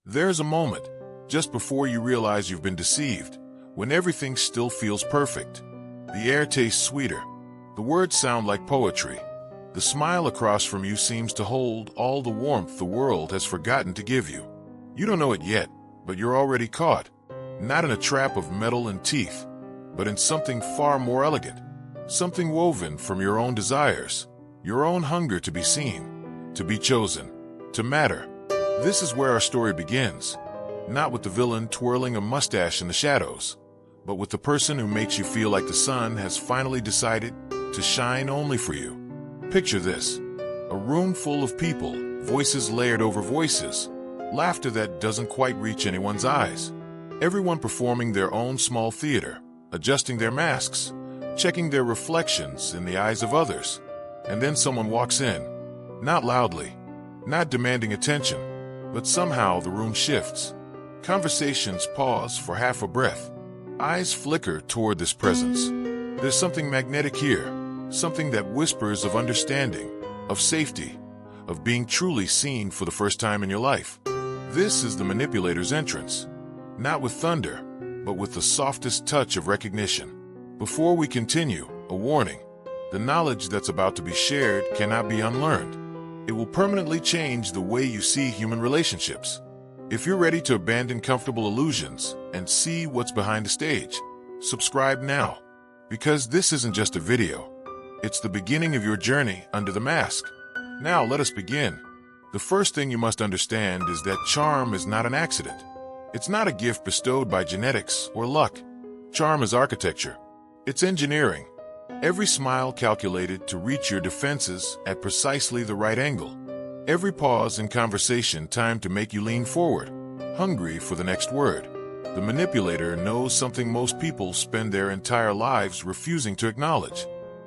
There's a moment, just before you realize you've been deceived, when everything still feels perfect. The air tastes sweeter. The words sound like poetry. The smile across from you seems to hold all the warmth the world has forgotten to give you. You don't know it yet, but you're already caught. Not in a trap of metal and teeth, but in something far more elegant. Something woven from your own desires, your own hunger to be seen, to be chosen, to matter. This is where our story begins. Not with the villain twirling a mustache in the shadows, but with the person who makes you feel like the sun has finally decided to shine only for you. Picture this: a room full of people, voices layered over voices, laughter that doesn't quite reach anyone's eyes. Everyone performing their own small theater, adjusting their masks, checking their reflections in the eyes of others. And then someone walks in, not loudly, not demanding attention, but somehow the room shifts. Conversations pause for half a breath. Eyes flicker toward this presence. There's something magnetic here, something that whispers of understanding, of safety, of being truly seen for the first time in your life. This is the manipulator's entrance, not with thunder, but with the softest touch of recognition. Before we continue, a warning: the knowledge that's about to be shared cannot be unlearned. It will permanently change the way you see human relationships. If you're ready to abandon comfortable illusions and see what's behind the stage, subscribe now, because this isn't just a video. It's the beginning of your journey under the mask. Now let us begin. The first thing you must understand is that charm is not an accident. It's not a gift bestowed by genetics or luck. Charm is architecture. It's engineering. Every smile calculated to reach your defenses at precisely the right angle. Every pause in conversation timed to make you lean forward, hungry for the next word. The manipulator knows something most people spend their entire lives refusing to acknowledge.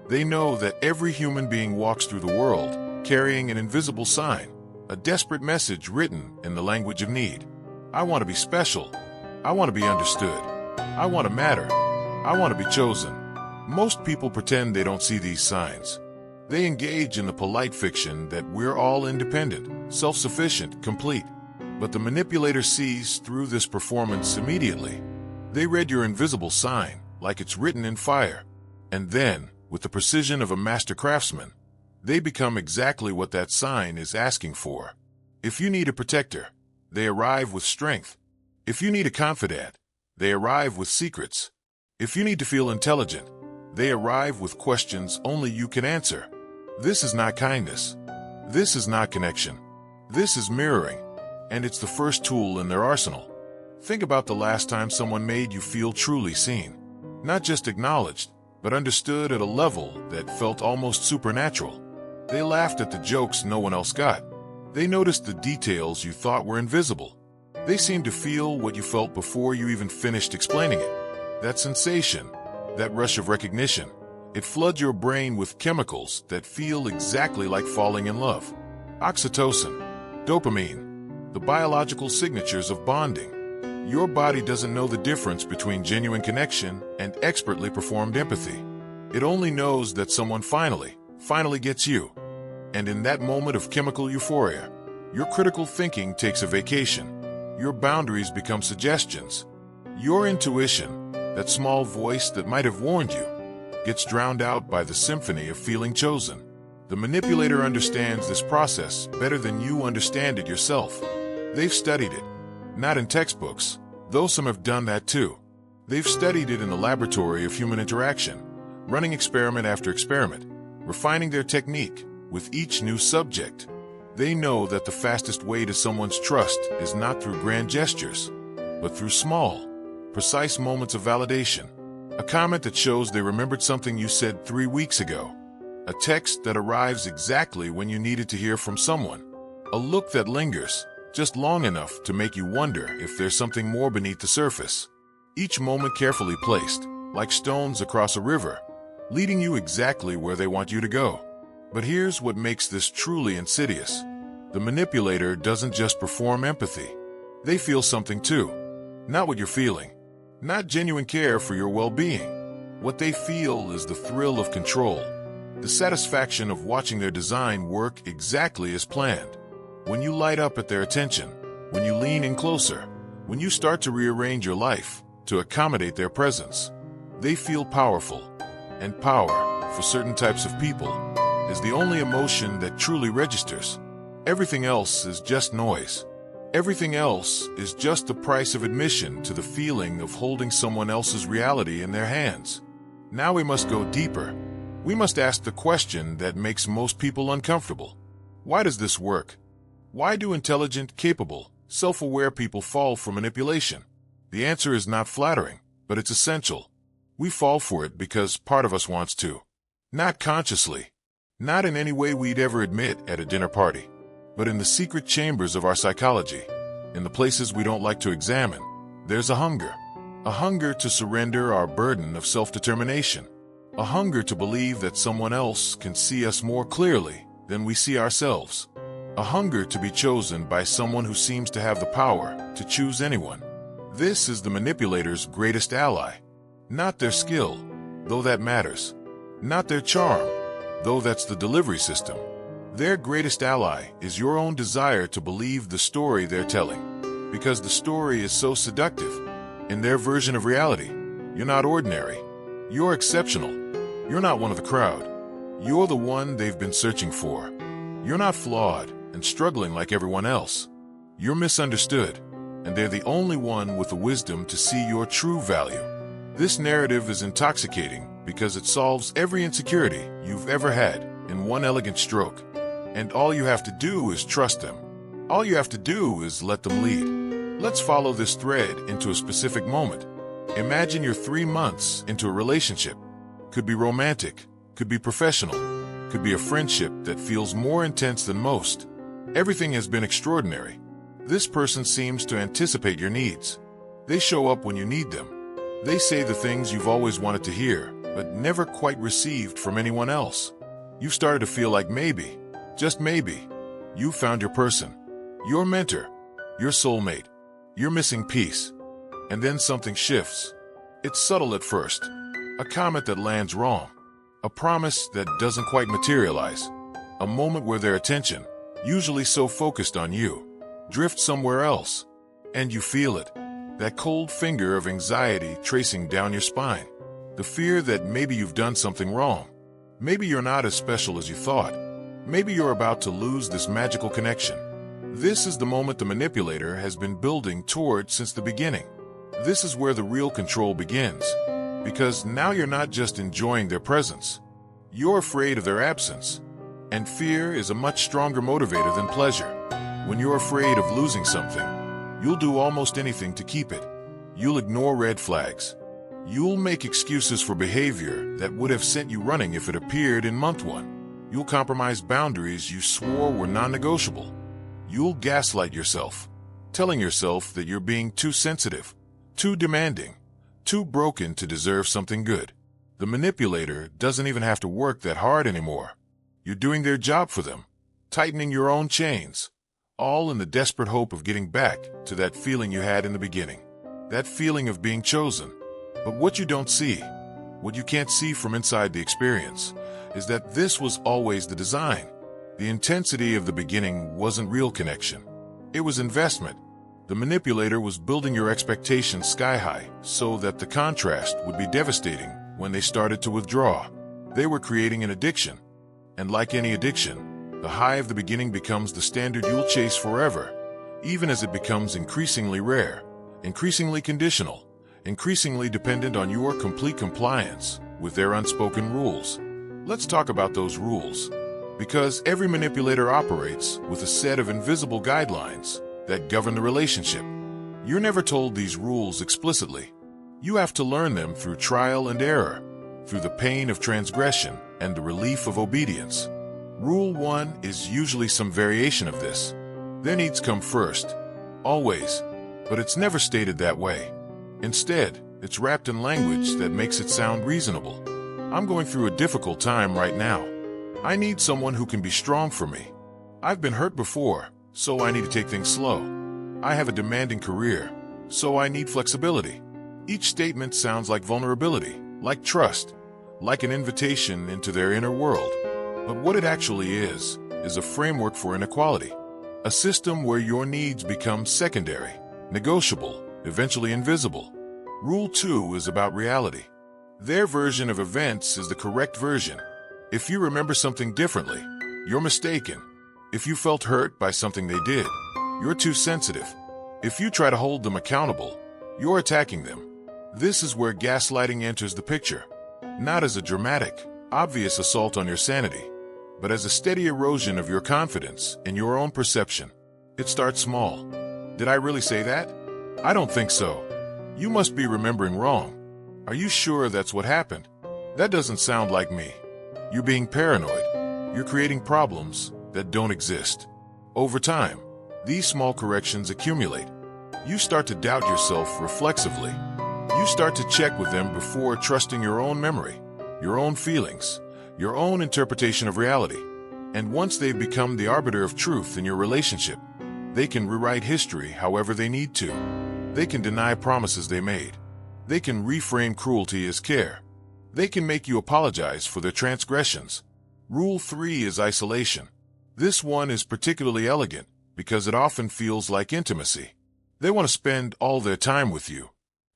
They know that every human being walks through the world carrying an invisible sign, a desperate message written in the language of need. I want to be special. I want to be understood. I want to matter. I want to be chosen. Most people pretend they don't see these signs. They engage in the polite fiction that we're all independent, self-sufficient, complete. But the manipulator sees through this performance immediately. They read your invisible sign like it's written in fire. And then, with the precision of a master craftsman, they become exactly what that sign is asking for. If you need a protector, they arrive with strength. If you need a confidant, they arrive with secrets. If you need to feel intelligent, they arrive with questions only you can answer. This is not kindness. This is not connection. This is mirroring, and it's the first tool in their arsenal. Think about the last time someone made you feel truly seen. Not just acknowledged, but understood at a level that felt almost supernatural. They laughed at the jokes no one else got. They noticed the details you thought were invisible. They seemed to feel what you felt before you even finished explaining it. That sensation, that rush of recognition, it floods your brain with chemicals that feel exactly like falling in love. Oxytocin, dopamine, the biological signatures of bonding. Your body doesn't know the difference between genuine connection and expertly performed empathy. It only knows that someone finally gets you. And in that moment of chemical euphoria, your critical thinking takes a vacation. Your boundaries become suggestions. Your intuition, that small voice that might have warned you, gets drowned out by the symphony of feeling chosen. The manipulator understands this process better than you understand it yourself. They've studied it, not in textbooks, though some have done that too. They've studied it in the laboratory of human interaction, running experiment after experiment, refining their technique with each new subject. They know that the fastest way to someone's trust is not through grand gestures, but through small, precise moments of validation. A comment that shows they remembered something you said 3 weeks ago. A text that arrives exactly when you needed to hear from someone. A look that lingers, just long enough to make you wonder if there's something more beneath the surface. Each moment carefully placed, like stones across a river, leading you exactly where they want you to go. But here's what makes this truly insidious. The manipulator doesn't just perform empathy. They feel something too. Not what you're feeling. Not genuine care for your well-being. What they feel is the thrill of control. The satisfaction of watching their design work exactly as planned. When you light up at their attention, when you lean in closer, when you start to rearrange your life to accommodate their presence. They feel powerful, and power, for certain types of people, is the only emotion that truly registers. Everything else is just noise. Everything else is just the price of admission to the feeling of holding someone else's reality in their hands. Now we must go deeper. We must ask the question that makes most people uncomfortable. Why does this work? Why do intelligent, capable, self-aware people fall for manipulation? The answer is not flattering, but it's essential. We fall for it because part of us wants to. Not consciously. Not in any way we'd ever admit at a dinner party. But in the secret chambers of our psychology, in the places we don't like to examine, there's a hunger. A hunger to surrender our burden of self-determination. A hunger to believe that someone else can see us more clearly than we see ourselves. A hunger to be chosen by someone who seems to have the power to choose anyone. This is the manipulator's greatest ally. Not their skill, though that matters. Not their charm, though that's the delivery system. Their greatest ally is your own desire to believe the story they're telling, because the story is so seductive. In their version of reality, you're not ordinary. You're exceptional. You're not one of the crowd. You're the one they've been searching for. You're not flawed and struggling like everyone else. You're misunderstood, and they're the only one with the wisdom to see your true value. This narrative is intoxicating because it solves every insecurity you've ever had in one elegant stroke. And all you have to do is trust them. All you have to do is let them lead. Let's follow this thread into a specific moment. Imagine you're 3 months into a relationship. Could be romantic, could be professional, could be a friendship that feels more intense than most. Everything has been extraordinary. This person seems to anticipate your needs. They show up when you need them. They say the things you've always wanted to hear, but never quite received from anyone else. You've started to feel like maybe, just maybe, you found your person, your mentor, your soulmate, your missing piece. And then something shifts. It's subtle at first, a comment that lands wrong, a promise that doesn't quite materialize, a moment where their attention, usually so focused on you, drifts somewhere else, and you feel it, that cold finger of anxiety tracing down your spine, the fear that maybe you've done something wrong, maybe you're not as special as you thought. Maybe you're about to lose this magical connection. This is the moment the manipulator has been building toward since the beginning. This is where the real control begins, because now you're not just enjoying their presence. You're afraid of their absence. And fear is a much stronger motivator than pleasure. When you're afraid of losing something, you'll do almost anything to keep it. You'll ignore red flags. You'll make excuses for behavior that would have sent you running if it appeared in month 1. You'll compromise boundaries you swore were non-negotiable. You'll gaslight yourself, telling yourself that you're being too sensitive, too demanding, too broken to deserve something good. The manipulator doesn't even have to work that hard anymore. You're doing their job for them, tightening your own chains, all in the desperate hope of getting back to that feeling you had in the beginning, that feeling of being chosen. But what you don't see, what you can't see from inside the experience, is that this was always the design. The intensity of the beginning wasn't real connection. It was investment. The manipulator was building your expectations sky high so that the contrast would be devastating when they started to withdraw. They were creating an addiction. And like any addiction, the high of the beginning becomes the standard you'll chase forever, even as it becomes increasingly rare, increasingly conditional, increasingly dependent on your complete compliance with their unspoken rules. Let's talk about those rules, because every manipulator operates with a set of invisible guidelines that govern the relationship. You're never told these rules explicitly. You have to learn them through trial and error, through the pain of transgression and the relief of obedience. Rule 1 is usually some variation of this. Their needs come first, always, but it's never stated that way. Instead, it's wrapped in language that makes it sound reasonable. I'm going through a difficult time right now. I need someone who can be strong for me. I've been hurt before, so I need to take things slow. I have a demanding career, so I need flexibility. Each statement sounds like vulnerability, like trust, like an invitation into their inner world. But what it actually is a framework for inequality. A system where your needs become secondary, negotiable, eventually invisible. Rule 2 is about reality. Their version of events is the correct version. If you remember something differently, you're mistaken. If you felt hurt by something they did, you're too sensitive. If you try to hold them accountable, you're attacking them. This is where gaslighting enters the picture. Not as a dramatic, obvious assault on your sanity, but as a steady erosion of your confidence in your own perception. It starts small. Did I really say that? I don't think so. You must be remembering wrong. Are you sure that's what happened? That doesn't sound like me. You're being paranoid. You're creating problems that don't exist. Over time, these small corrections accumulate. You start to doubt yourself reflexively. You start to check with them before trusting your own memory, your own feelings, your own interpretation of reality. And once they've become the arbiter of truth in your relationship, they can rewrite history however they need to. They can deny promises they made. They can reframe cruelty as care. They can make you apologize for their transgressions. Rule 3 is isolation. This one is particularly elegant because it often feels like intimacy. They want to spend all their time with you.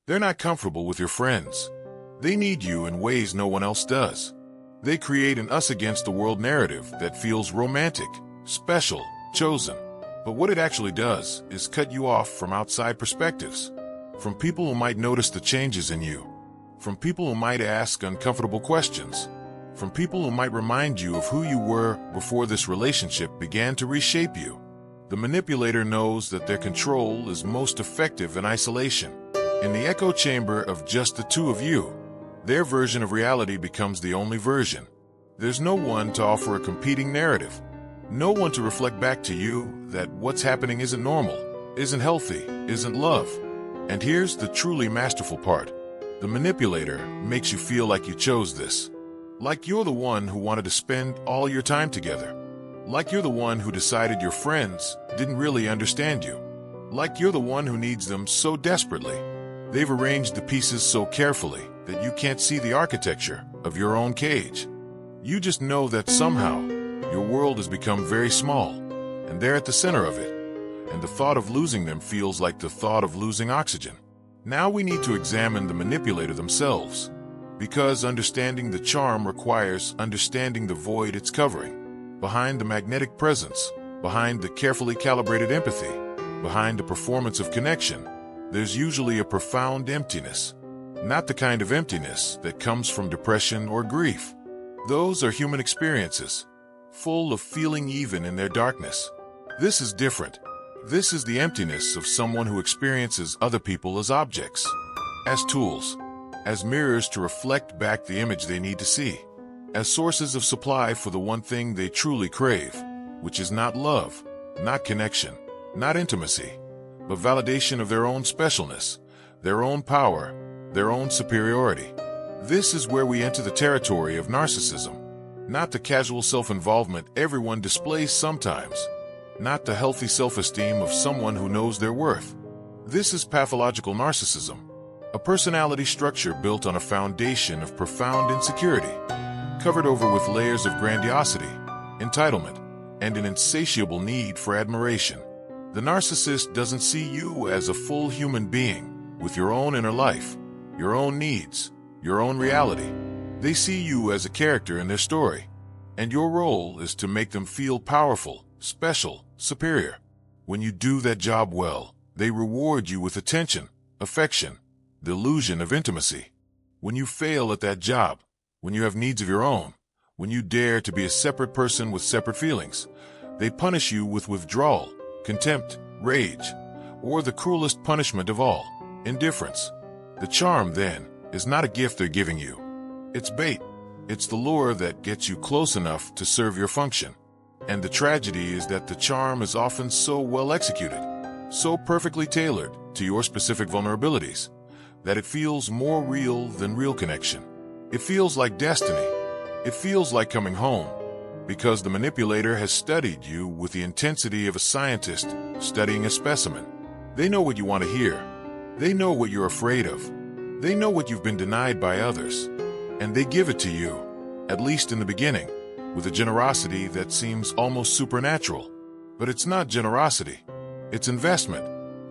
They're not comfortable with your friends. They need you in ways no one else does. They create an us-against-the-world narrative that feels romantic, special, chosen. But what it actually does is cut you off from outside perspectives, from people who might notice the changes in you, from people who might ask uncomfortable questions, from people who might remind you of who you were before this relationship began to reshape you. The manipulator knows that their control is most effective in isolation. In the echo chamber of just the two of you, their version of reality becomes the only version. There's no one to offer a competing narrative. No one to reflect back to you that what's happening isn't normal, isn't healthy, isn't love. And here's the truly masterful part. The manipulator makes you feel like you chose this. Like you're the one who wanted to spend all your time together. Like you're the one who decided your friends didn't really understand you. Like you're the one who needs them so desperately. They've arranged the pieces so carefully that you can't see the architecture of your own cage. You just know that somehow your world has become very small, and they're at the center of it. And the thought of losing them feels like the thought of losing oxygen. Now we need to examine the manipulator themselves, because understanding the charm requires understanding the void it's covering. Behind the magnetic presence, behind the carefully calibrated empathy, behind the performance of connection, there's usually a profound emptiness. Not the kind of emptiness that comes from depression or grief. Those are human experiences, full of feeling even in their darkness. This is different. This is the emptiness of someone who experiences other people as objects, as tools, as mirrors to reflect back the image they need to see, as sources of supply for the one thing they truly crave, which is not love, not connection, not intimacy, but validation of their own specialness, their own power, their own superiority. This is where we enter the territory of narcissism, not the casual self-involvement everyone displays sometimes, not the healthy self-esteem of someone who knows their worth. This is pathological narcissism, a personality structure built on a foundation of profound insecurity, covered over with layers of grandiosity, entitlement, and an insatiable need for admiration. The narcissist doesn't see you as a full human being with your own inner life, your own needs, your own reality. They see you as a character in their story, and your role is to make them feel powerful, special, superior. When you do that job well, they reward you with attention, affection, the illusion of intimacy. When you fail at that job, when you have needs of your own, when you dare to be a separate person with separate feelings, they punish you with withdrawal, contempt, rage, or the cruelest punishment of all, indifference. The charm, then, is not a gift they're giving you. It's bait. It's the lure that gets you close enough to serve your function. And the tragedy is that the charm is often so well executed, so perfectly tailored to your specific vulnerabilities, that it feels more real than real connection. It feels like destiny. It feels like coming home, because the manipulator has studied you with the intensity of a scientist studying a specimen. They know what you want to hear. They know what you're afraid of. They know what you've been denied by others. And they give it to you, at least in the beginning, with a generosity that seems almost supernatural. But it's not generosity. It's investment.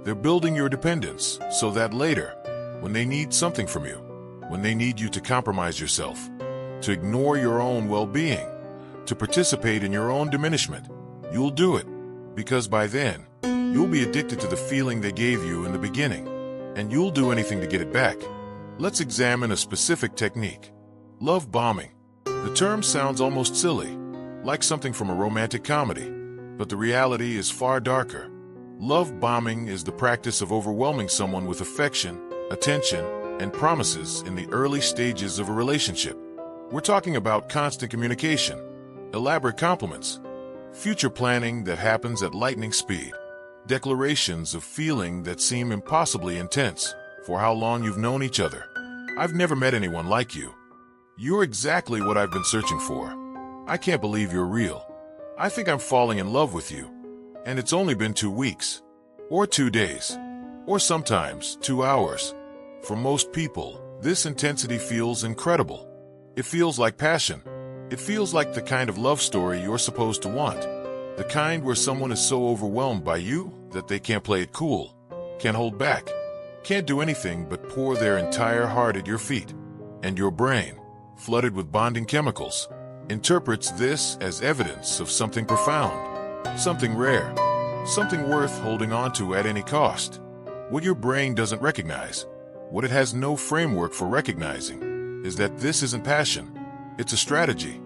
They're building your dependence so that later, when they need something from you, when they need you to compromise yourself, to ignore your own well-being, to participate in your own diminishment, you'll do it. Because by then, you'll be addicted to the feeling they gave you in the beginning, and you'll do anything to get it back. Let's examine a specific technique. Love bombing. The term sounds almost silly, like something from a romantic comedy, but the reality is far darker. Love bombing is the practice of overwhelming someone with affection, attention, and promises in the early stages of a relationship. We're talking about constant communication, elaborate compliments, future planning that happens at lightning speed, declarations of feeling that seem impossibly intense for how long you've known each other. I've never met anyone like you. You're exactly what I've been searching for. I can't believe you're real. I think I'm falling in love with you. And it's only been 2 weeks, or 2 days, or sometimes 2 hours. For most people, this intensity feels incredible. It feels like passion. It feels like the kind of love story you're supposed to want. The kind where someone is so overwhelmed by you that they can't play it cool, can't hold back, can't do anything but pour their entire heart at your feet. And your brain, flooded with bonding chemicals, interprets this as evidence of something profound, something rare, something worth holding on to at any cost. What your brain doesn't recognize, what it has no framework for recognizing, is that this isn't passion. It's a strategy.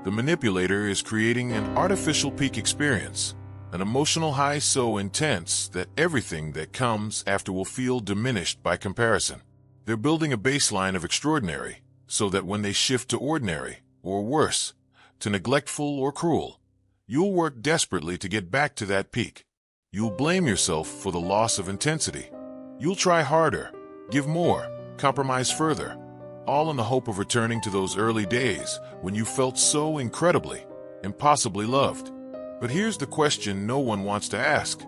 The manipulator is creating an artificial peak experience, an emotional high so intense that everything that comes after will feel diminished by comparison. They're building a baseline of extraordinary, so that when they shift to ordinary, or worse, to neglectful or cruel, you'll work desperately to get back to that peak. You'll blame yourself for the loss of intensity. You'll try harder, give more, compromise further, all in the hope of returning to those early days when you felt so incredibly, impossibly loved. But here's the question no one wants to ask.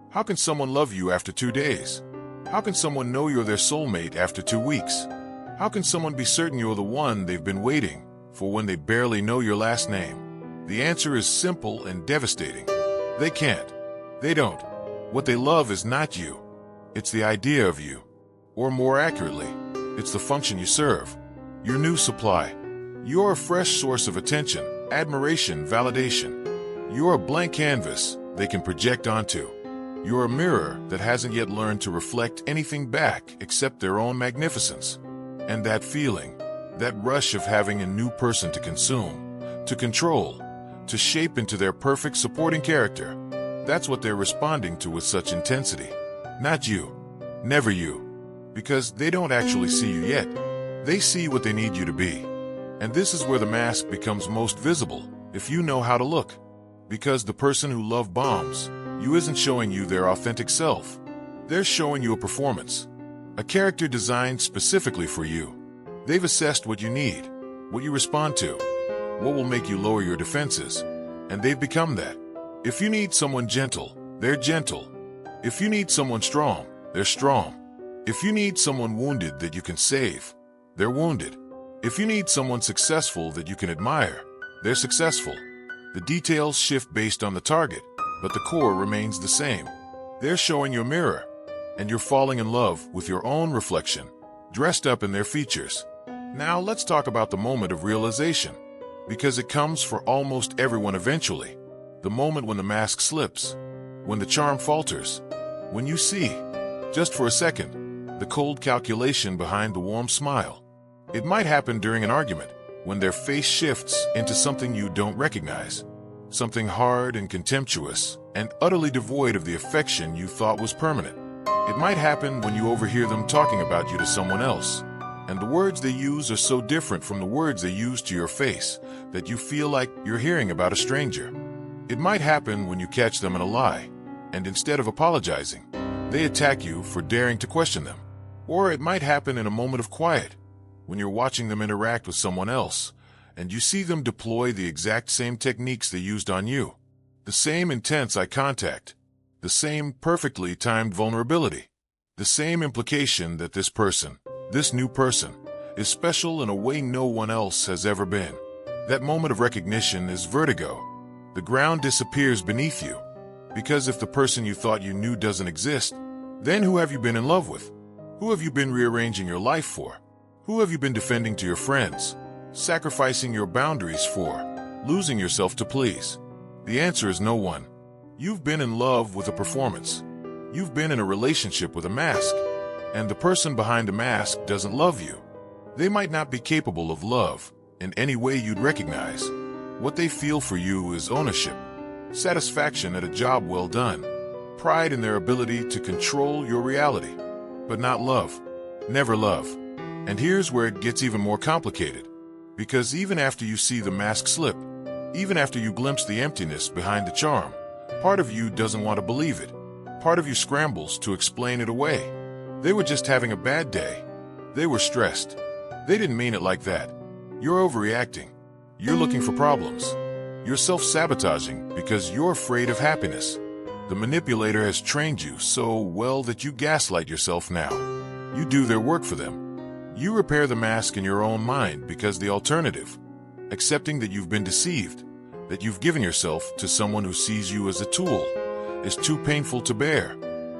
How can someone love you after 2 days? How can someone know you're their soulmate after 2 weeks? How can someone be certain you're the one they've been waiting for when they barely know your last name? The answer is simple and devastating. They can't. They don't. What they love is not you. It's the idea of you. Or more accurately, it's the function you serve. Your new supply. You're a fresh source of attention, admiration, validation. You're a blank canvas they can project onto. You're a mirror that hasn't yet learned to reflect anything back except their own magnificence. And that feeling, that rush of having a new person to consume, to control, to shape into their perfect supporting character, that's what they're responding to with such intensity. Not you. Never you. Because they don't actually see you yet. They see what they need you to be. And this is where the mask becomes most visible, if you know how to look. Because the person who love bombs you isn't showing you their authentic self. They're showing you a performance. A character designed specifically for you. They've assessed what you need, what you respond to, what will make you lower your defenses, and they've become that. If you need someone gentle, they're gentle. If you need someone strong, they're strong. If you need someone wounded that you can save, they're wounded. If you need someone successful that you can admire, they're successful. The details shift based on the target, but the core remains the same. They're showing you a mirror, and you're falling in love with your own reflection, dressed up in their features. Now let's talk about the moment of realization, because it comes for almost everyone eventually. The moment when the mask slips, when the charm falters, when you see, just for a second, the cold calculation behind the warm smile. It might happen during an argument, when their face shifts into something you don't recognize, something hard and contemptuous, and utterly devoid of the affection you thought was permanent. It might happen when you overhear them talking about you to someone else, and the words they use are so different from the words they use to your face that you feel like you're hearing about a stranger. It might happen when you catch them in a lie, and instead of apologizing, they attack you for daring to question them. Or it might happen in a moment of quiet, when you're watching them interact with someone else, and you see them deploy the exact same techniques they used on you. The same intense eye contact, the same perfectly timed vulnerability, the same implication that this person, this new person, is special in a way no one else has ever been. That moment of recognition is vertigo. The ground disappears beneath you. Because if the person you thought you knew doesn't exist, then who have you been in love with? Who have you been rearranging your life for? Who have you been defending to your friends, sacrificing your boundaries for, losing yourself to please? The answer is no one. You've been in love with a performance. You've been in a relationship with a mask, and the person behind the mask doesn't love you. They might not be capable of love in any way you'd recognize. What they feel for you is ownership, satisfaction at a job well done, pride in their ability to control your reality, but not love. Never love. And here's where it gets even more complicated. Because even after you see the mask slip, even after you glimpse the emptiness behind the charm, part of you doesn't want to believe it. Part of you scrambles to explain it away. They were just having a bad day. They were stressed. They didn't mean it like that. You're overreacting. You're looking for problems. You're self-sabotaging because you're afraid of happiness. The manipulator has trained you so well that you gaslight yourself now. You do their work for them. You repair the mask in your own mind because the alternative, accepting that you've been deceived, that you've given yourself to someone who sees you as a tool, is too painful to bear.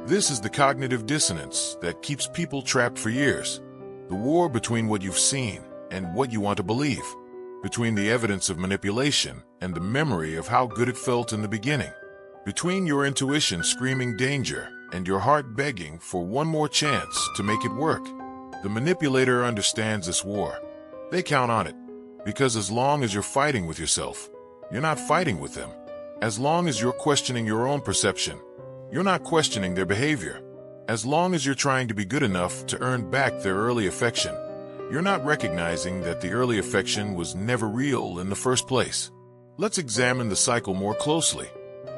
This is the cognitive dissonance that keeps people trapped for years. The war between what you've seen and what you want to believe, between the evidence of manipulation and the memory of how good it felt in the beginning, between your intuition screaming danger and your heart begging for one more chance to make it work. The manipulator understands this war. They count on it, because as long as you're fighting with yourself, you're not fighting with them. As long as you're questioning your own perception, you're not questioning their behavior. As long as you're trying to be good enough to earn back their early affection, you're not recognizing that the early affection was never real in the first place. Let's examine the cycle more closely,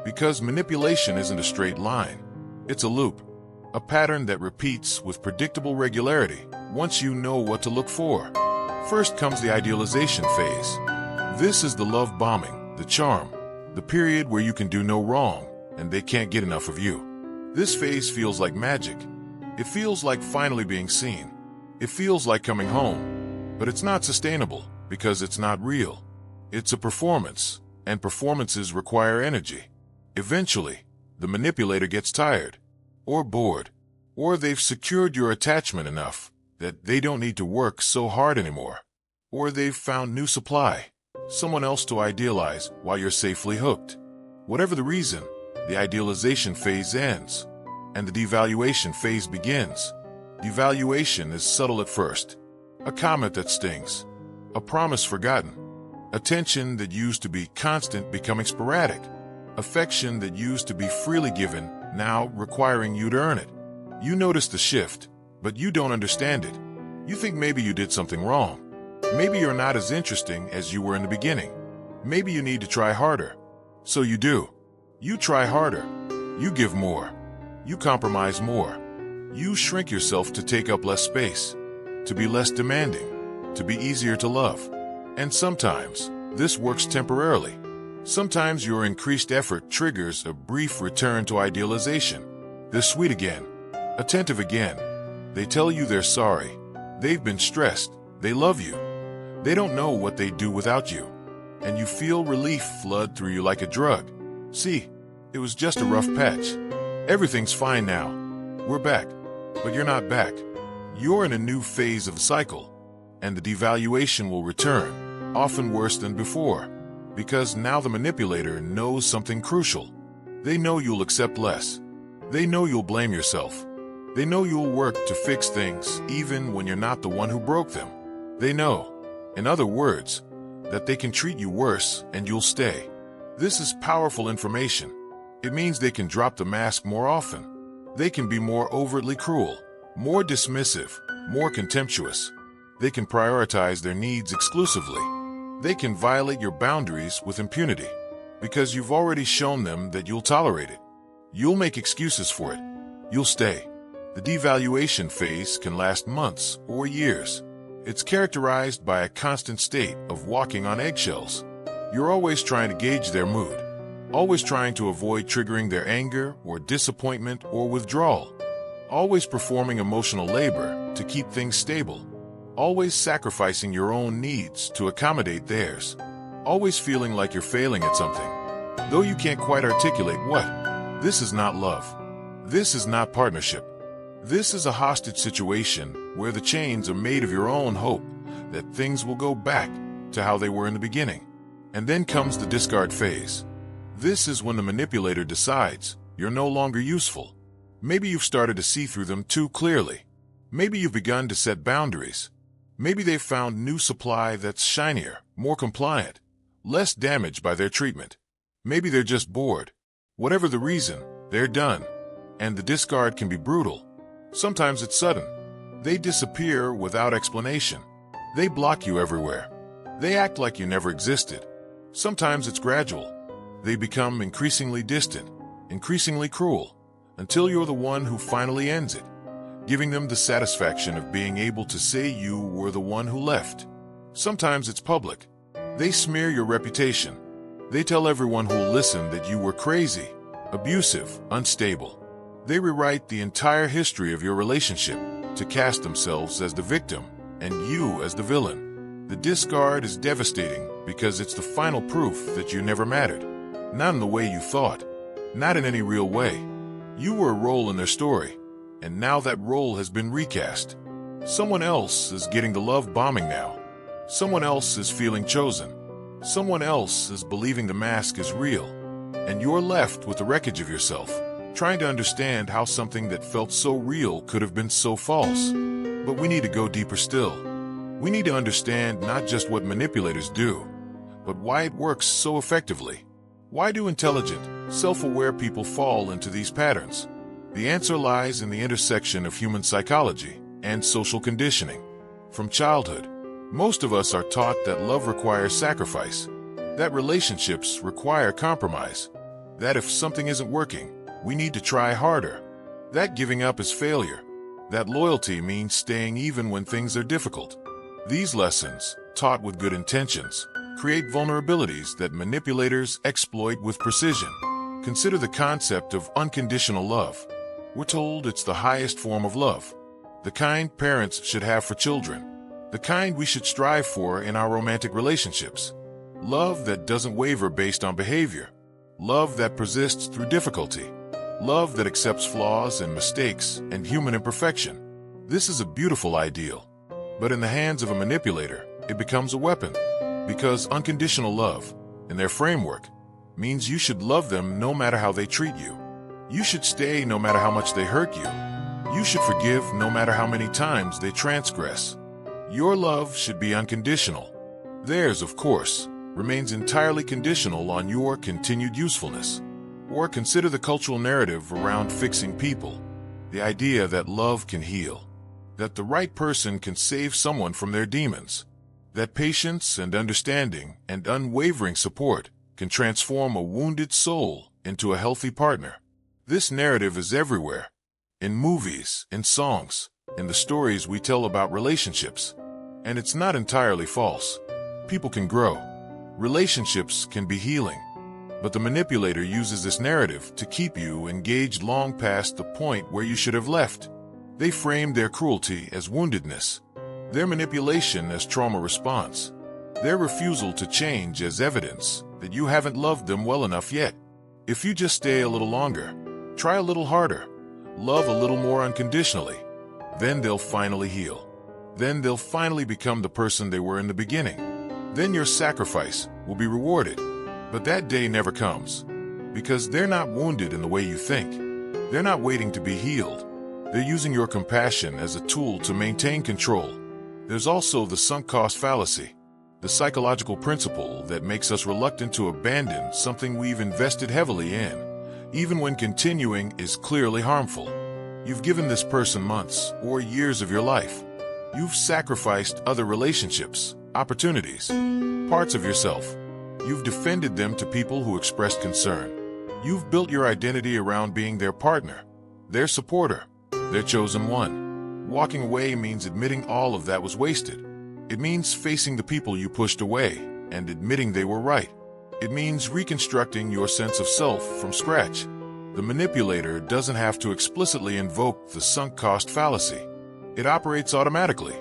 because manipulation isn't a straight line. It's a loop, a pattern that repeats with predictable regularity once you know what to look for. First comes the idealization phase. This is the love bombing, the charm, the period where you can do no wrong and they can't get enough of you. This phase feels like magic. It feels like finally being seen. It feels like coming home. But it's not sustainable because it's not real. It's a performance, and performances require energy. Eventually, the manipulator gets tired, or bored, or they've secured your attachment enough that they don't need to work so hard anymore, or they've found new supply, someone else to idealize while you're safely hooked. Whatever the reason, the idealization phase ends, and the devaluation phase begins. Devaluation is subtle at first, a comment that stings, a promise forgotten, attention that used to be constant becoming sporadic, affection that used to be freely given now requiring you to earn it. You notice the shift, but you don't understand it. You think maybe you did something wrong. Maybe you're not as interesting as you were in the beginning. Maybe you need to try harder. So you do. You try harder. You give more. You compromise more. You shrink yourself to take up less space, to be less demanding, to be easier to love. And sometimes, this works temporarily. Sometimes your increased effort triggers a brief return to idealization. They're sweet again, attentive again. They tell you they're sorry. They've been stressed. They love you. They don't know what they'd do without you. And you feel relief flood through you like a drug. See, it was just a rough patch. Everything's fine now. We're back. But you're not back. You're in a new phase of the cycle. And the devaluation will return, often worse than before. Because now the manipulator knows something crucial. They know you'll accept less. They know you'll blame yourself. They know you'll work to fix things even when you're not the one who broke them. They know, in other words, that they can treat you worse and you'll stay. This is powerful information. It means they can drop the mask more often. They can be more overtly cruel, more dismissive, more contemptuous. They can prioritize their needs exclusively. They can violate your boundaries with impunity because you've already shown them that you'll tolerate it. You'll make excuses for it. You'll stay. The devaluation phase can last months or years. It's characterized by a constant state of walking on eggshells. You're always trying to gauge their mood, always trying to avoid triggering their anger or disappointment or withdrawal, always performing emotional labor to keep things stable, always sacrificing your own needs to accommodate theirs, always feeling like you're failing at something, though you can't quite articulate what. This is not love. This is not partnership. This is a hostage situation where the chains are made of your own hope that things will go back to how they were in the beginning. And then comes the discard phase. This is when the manipulator decides you're no longer useful. Maybe you've started to see through them too clearly. Maybe you've begun to set boundaries. Maybe they've found new supply that's shinier, more compliant, less damaged by their treatment. Maybe they're just bored. Whatever the reason, they're done. And the discard can be brutal. Sometimes it's sudden. They disappear without explanation. They block you everywhere. They act like you never existed. Sometimes it's gradual. They become increasingly distant, increasingly cruel, until you're the one who finally ends it, giving them the satisfaction of being able to say you were the one who left. Sometimes it's public. They smear your reputation. They tell everyone who'll listen that you were crazy, abusive, unstable. They rewrite the entire history of your relationship to cast themselves as the victim and you as the villain. The discard is devastating because it's the final proof that you never mattered. Not in the way you thought. Not in any real way. You were a role in their story, and now that role has been recast. Someone else is getting the love bombing now. Someone else is feeling chosen. Someone else is believing the mask is real. And you're left with the wreckage of yourself, trying to understand how something that felt so real could have been so false. But we need to go deeper still. We need to understand not just what manipulators do, but why it works so effectively. Why do intelligent, self-aware people fall into these patterns? The answer lies in the intersection of human psychology and social conditioning. From childhood, most of us are taught that love requires sacrifice, that relationships require compromise, that if something isn't working, we need to try harder, that giving up is failure, that loyalty means staying even when things are difficult. These lessons, taught with good intentions, create vulnerabilities that manipulators exploit with precision. Consider the concept of unconditional love. We're told it's the highest form of love, the kind parents should have for children, the kind we should strive for in our romantic relationships. Love that doesn't waver based on behavior. Love that persists through difficulty. Love that accepts flaws and mistakes and human imperfection. This is a beautiful ideal. But in the hands of a manipulator, it becomes a weapon. Because unconditional love, in their framework, means you should love them no matter how they treat you. You should stay no matter how much they hurt you. You should forgive no matter how many times they transgress. Your love should be unconditional. Theirs, of course, remains entirely conditional on your continued usefulness. Or consider the cultural narrative around fixing people. The idea that love can heal. That the right person can save someone from their demons. That patience and understanding and unwavering support can transform a wounded soul into a healthy partner. This narrative is everywhere. In movies, in songs, in the stories we tell about relationships. And it's not entirely false. People can grow. Relationships can be healing. But the manipulator uses this narrative to keep you engaged long past the point where you should have left. They frame their cruelty as woundedness, their manipulation as trauma response, their refusal to change as evidence that you haven't loved them well enough yet. If you just stay a little longer, try a little harder, love a little more unconditionally, then they'll finally heal. Then they'll finally become the person they were in the beginning. Then your sacrifice will be rewarded. But that day never comes, because they're not wounded in the way you think. They're not waiting to be healed. They're using your compassion as a tool to maintain control. There's also the sunk cost fallacy, the psychological principle that makes us reluctant to abandon something we've invested heavily in, even when continuing is clearly harmful. You've given this person months or years of your life. You've sacrificed other relationships, opportunities, parts of yourself. You've defended them to people who expressed concern. You've built your identity around being their partner, their supporter, their chosen one. Walking away means admitting all of that was wasted. It means facing the people you pushed away and admitting they were right. It means reconstructing your sense of self from scratch. The manipulator doesn't have to explicitly invoke the sunk cost fallacy. It operates automatically,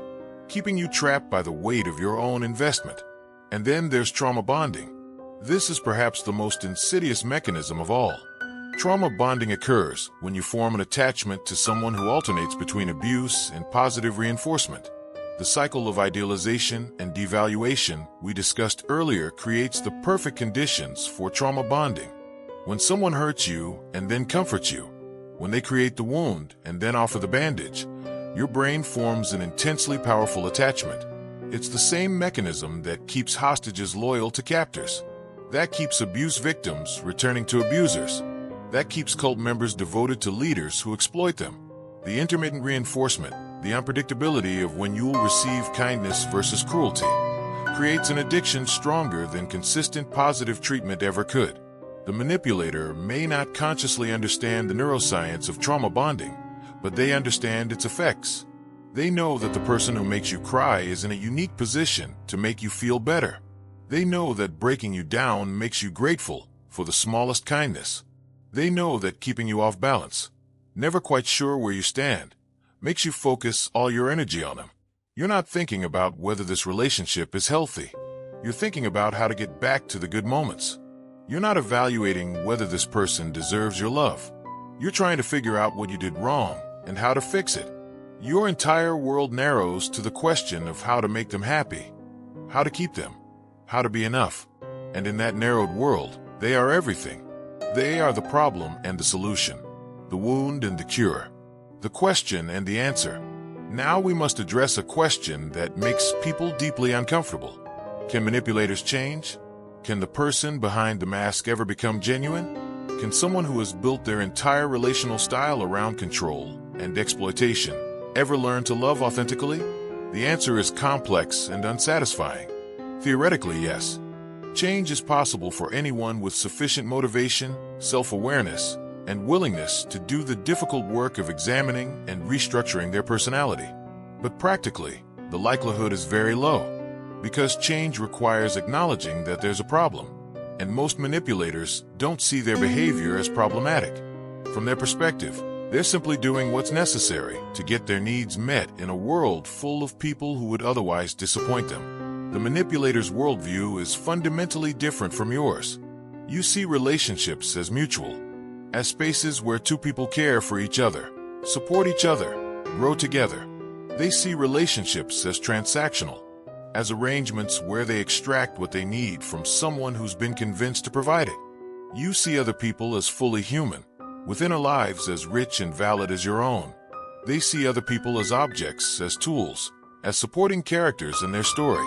keeping you trapped by the weight of your own investment. And then there's trauma bonding. This is perhaps the most insidious mechanism of all. Trauma bonding occurs when you form an attachment to someone who alternates between abuse and positive reinforcement. The cycle of idealization and devaluation we discussed earlier creates the perfect conditions for trauma bonding. When someone hurts you and then comforts you, when they create the wound and then offer the bandage, your brain forms an intensely powerful attachment. It's the same mechanism that keeps hostages loyal to captors. That keeps abuse victims returning to abusers. That keeps cult members devoted to leaders who exploit them. The intermittent reinforcement, the unpredictability of when you will receive kindness versus cruelty, creates an addiction stronger than consistent positive treatment ever could. The manipulator may not consciously understand the neuroscience of trauma bonding, but they understand its effects. They know that the person who makes you cry is in a unique position to make you feel better. They know that breaking you down makes you grateful for the smallest kindness. They know that keeping you off balance, never quite sure where you stand, makes you focus all your energy on them. You're not thinking about whether this relationship is healthy. You're thinking about how to get back to the good moments. You're not evaluating whether this person deserves your love. You're trying to figure out what you did wrong and how to fix it. Your entire world narrows to the question of how to make them happy, how to keep them, how to be enough. And in that narrowed world, they are everything. They are the problem and the solution, the wound and the cure, the question and the answer. Now we must address a question that makes people deeply uncomfortable. Can manipulators change? Can the person behind the mask ever become genuine? Can someone who has built their entire relational style around control and exploitation ever learn to love authentically? The answer is complex and unsatisfying. Theoretically, yes. Change is possible for anyone with sufficient motivation, self-awareness, and willingness to do the difficult work of examining and restructuring their personality. But practically, the likelihood is very low, because change requires acknowledging that there's a problem, and most manipulators don't see their behavior as problematic. From their perspective, they're simply doing what's necessary to get their needs met in a world full of people who would otherwise disappoint them. The manipulator's worldview is fundamentally different from yours. You see relationships as mutual, as spaces where two people care for each other, support each other, grow together. They see relationships as transactional, as arrangements where they extract what they need from someone who's been convinced to provide it. You see other people as fully human, with inner lives as rich and valid as your own. They see other people as objects, as tools, as supporting characters in their story.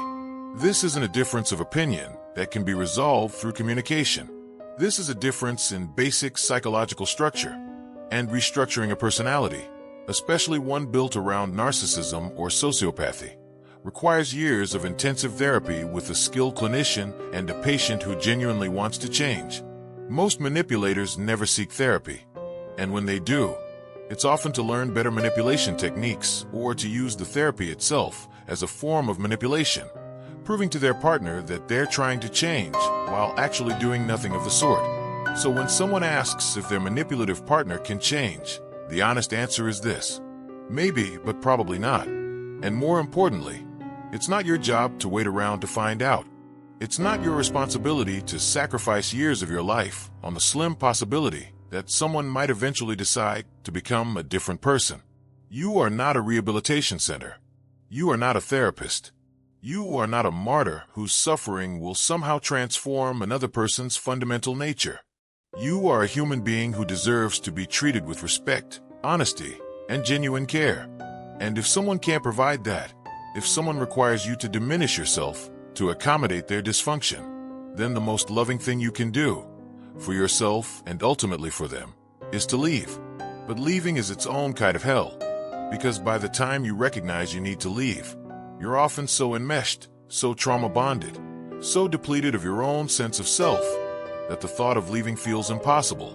This isn't a difference of opinion that can be resolved through communication. This is a difference in basic psychological structure, and restructuring a personality, especially one built around narcissism or sociopathy, requires years of intensive therapy with a skilled clinician and a patient who genuinely wants to change. Most manipulators never seek therapy, and when they do, it's often to learn better manipulation techniques or to use the therapy itself as a form of manipulation, proving to their partner that they're trying to change while actually doing nothing of the sort. So when someone asks if their manipulative partner can change, the honest answer is this: maybe, but probably not. And more importantly, it's not your job to wait around to find out. It's not your responsibility to sacrifice years of your life on the slim possibility that someone might eventually decide to become a different person. You are not a rehabilitation center. You are not a therapist. You are not a martyr whose suffering will somehow transform another person's fundamental nature. You are a human being who deserves to be treated with respect, honesty, and genuine care. And if someone can't provide that, if someone requires you to diminish yourself to accommodate their dysfunction, then the most loving thing you can do, for yourself and ultimately for them, is to leave. But leaving is its own kind of hell, because by the time you recognize you need to leave, you're often so enmeshed, so trauma-bonded, so depleted of your own sense of self, that the thought of leaving feels impossible.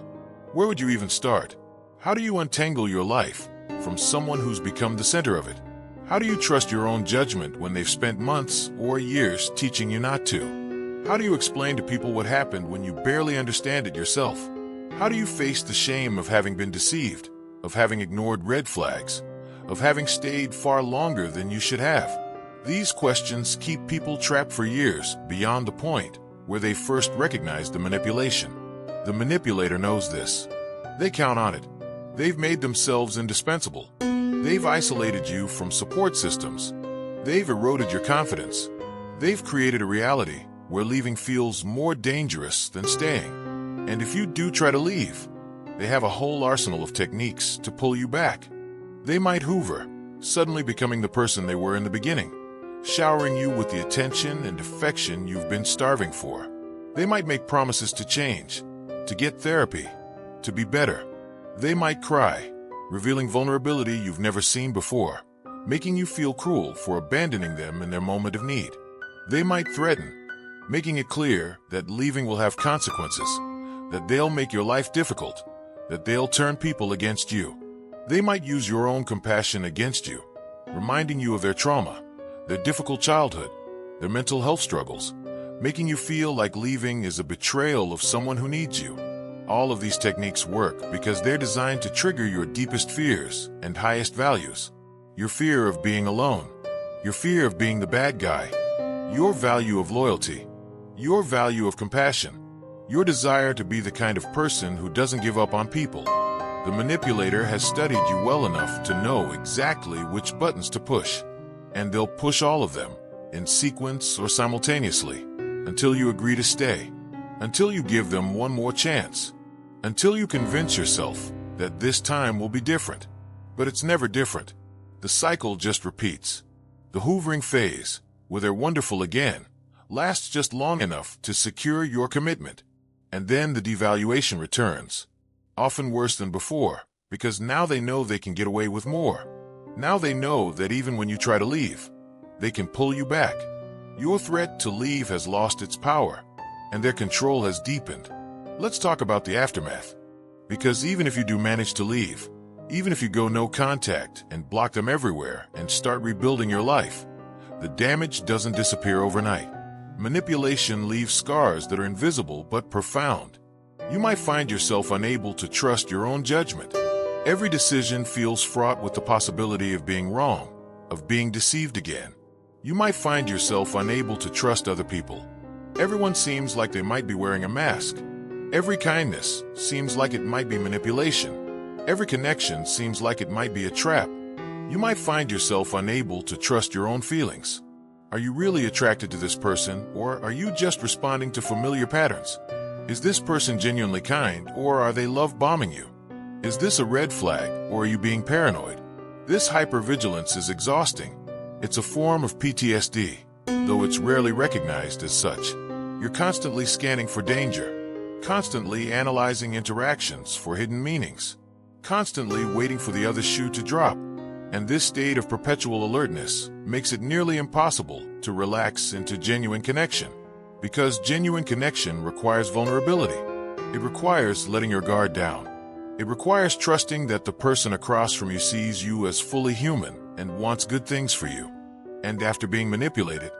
Where would you even start? How do you untangle your life from someone who's become the center of it? How do you trust your own judgment when they've spent months or years teaching you not to? How do you explain to people what happened when you barely understand it yourself? How do you face the shame of having been deceived, of having ignored red flags, of having stayed far longer than you should have? These questions keep people trapped for years beyond the point where they first recognize the manipulation. The manipulator knows this. They count on it. They've made themselves indispensable. They've isolated you from support systems. They've eroded your confidence. They've created a reality where leaving feels more dangerous than staying. And if you do try to leave, they have a whole arsenal of techniques to pull you back. They might hoover, suddenly becoming the person they were in the beginning, showering you with the attention and affection you've been starving for. They might make promises to change, to get therapy, to be better. They might cry, revealing vulnerability you've never seen before, making you feel cruel for abandoning them in their moment of need. They might threaten, making it clear that leaving will have consequences, that they'll make your life difficult, that they'll turn people against you. They might use your own compassion against you, reminding you of their trauma, their difficult childhood, their mental health struggles, making you feel like leaving is a betrayal of someone who needs you. All of these techniques work because they're designed to trigger your deepest fears and highest values. Your fear of being alone, your fear of being the bad guy, your value of loyalty, your value of compassion, your desire to be the kind of person who doesn't give up on people. The manipulator has studied you well enough to know exactly which buttons to push, and they'll push all of them, in sequence or simultaneously, until you agree to stay, until you give them one more chance, until you convince yourself that this time will be different. But it's never different. The cycle just repeats. The hoovering phase, where they're wonderful again, lasts just long enough to secure your commitment, and then the devaluation returns. Often worse than before, because now they know they can get away with more. Now they know that even when you try to leave, they can pull you back. Your threat to leave has lost its power, and their control has deepened. Let's talk about the aftermath. Because even if you do manage to leave, even if you go no contact and block them everywhere and start rebuilding your life, the damage doesn't disappear overnight. Manipulation leaves scars that are invisible but profound. You might find yourself unable to trust your own judgment. Every decision feels fraught with the possibility of being wrong, of being deceived again. You might find yourself unable to trust other people. Everyone seems like they might be wearing a mask. Every kindness seems like it might be manipulation. Every connection seems like it might be a trap. You might find yourself unable to trust your own feelings. Are you really attracted to this person, or are you just responding to familiar patterns? Is this person genuinely kind, or are they love-bombing you? Is this a red flag, or are you being paranoid? This hypervigilance is exhausting. It's a form of PTSD, though it's rarely recognized as such. You're constantly scanning for danger, constantly analyzing interactions for hidden meanings, constantly waiting for the other shoe to drop. And this state of perpetual alertness makes it nearly impossible to relax into genuine connection. Because genuine connection requires vulnerability. It requires letting your guard down. It requires trusting that the person across from you sees you as fully human and wants good things for you. And after being manipulated,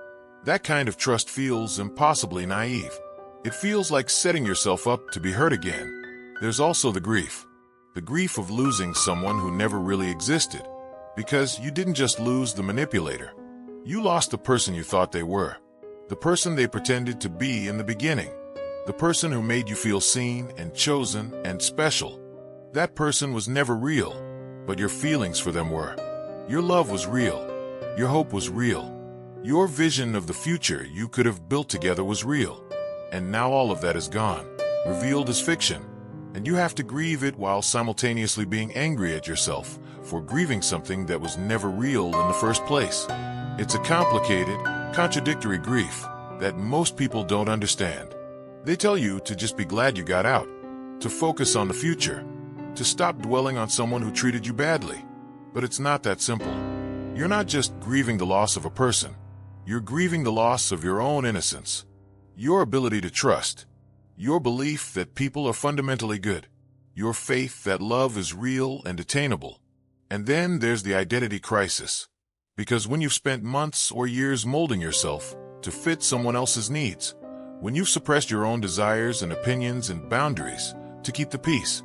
that kind of trust feels impossibly naive. It feels like setting yourself up to be hurt again. There's also the grief of losing someone who never really existed. Because you didn't just lose the manipulator. You lost the person you thought they were. The person they pretended to be in the beginning. The person who made you feel seen and chosen and special. That person was never real, but your feelings for them were. Your love was real. Your hope was real. Your vision of the future you could have built together was real. And now all of that is gone, revealed as fiction. And you have to grieve it while simultaneously being angry at yourself for grieving something that was never real in the first place. It's a complicated, contradictory grief that most people don't understand. They tell you to just be glad you got out, to focus on the future, to stop dwelling on someone who treated you badly. But it's not that simple. You're not just grieving the loss of a person. You're grieving the loss of your own innocence, your ability to trust, your belief that people are fundamentally good, your faith that love is real and attainable. And then there's the identity crisis. Because when you've spent months or years molding yourself to fit someone else's needs, when you've suppressed your own desires and opinions and boundaries to keep the peace,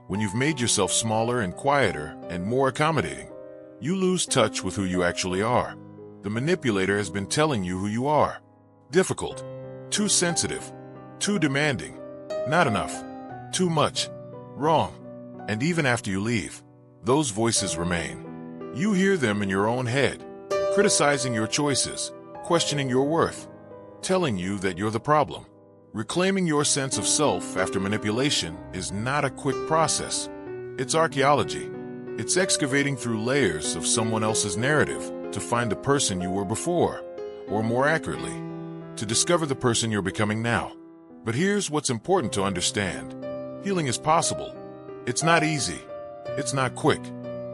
when you've made yourself smaller and quieter and more accommodating, you lose touch with who you actually are. The manipulator has been telling you who you are. Difficult, too sensitive, too demanding, not enough, too much, wrong. And even after you leave, those voices remain. You hear them in your own head, criticizing your choices, questioning your worth, telling you that you're the problem. Reclaiming your sense of self after manipulation is not a quick process. It's archaeology. It's excavating through layers of someone else's narrative to find the person you were before, or more accurately, to discover the person you're becoming now. But here's what's important to understand. Healing is possible. It's not easy. It's not quick,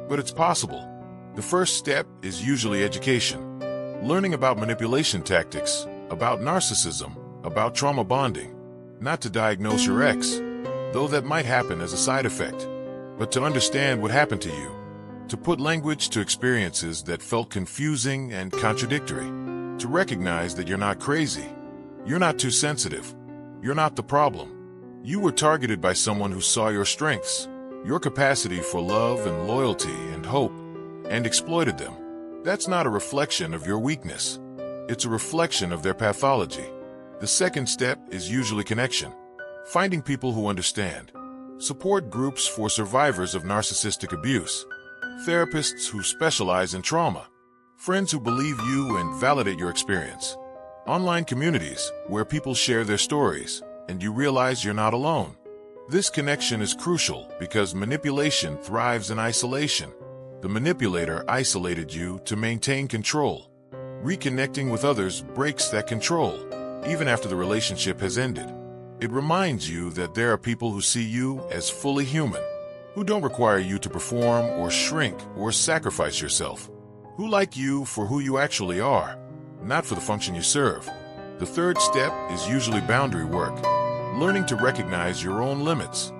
but it's possible. The first step is usually education. Learning about manipulation tactics, about narcissism, about trauma bonding. Not to diagnose your ex, though that might happen as a side effect, but to understand what happened to you. To put language to experiences that felt confusing and contradictory. To recognize that you're not crazy. You're not too sensitive. You're not the problem. You were targeted by someone who saw your strengths, your capacity for love and loyalty and hope, and exploited them. That's not a reflection of your weakness. It's a reflection of their pathology. The second step is usually connection. Finding people who understand. Support groups for survivors of narcissistic abuse. Therapists who specialize in trauma. Friends who believe you and validate your experience. Online communities where people share their stories and you realize you're not alone. This connection is crucial because manipulation thrives in isolation. The manipulator isolated you to maintain control. Reconnecting with others breaks that control, even after the relationship has ended. It reminds you that there are people who see you as fully human, who don't require you to perform or shrink or sacrifice yourself, who like you for who you actually are, not for the function you serve. The third step is usually boundary work, learning to recognize your own limits,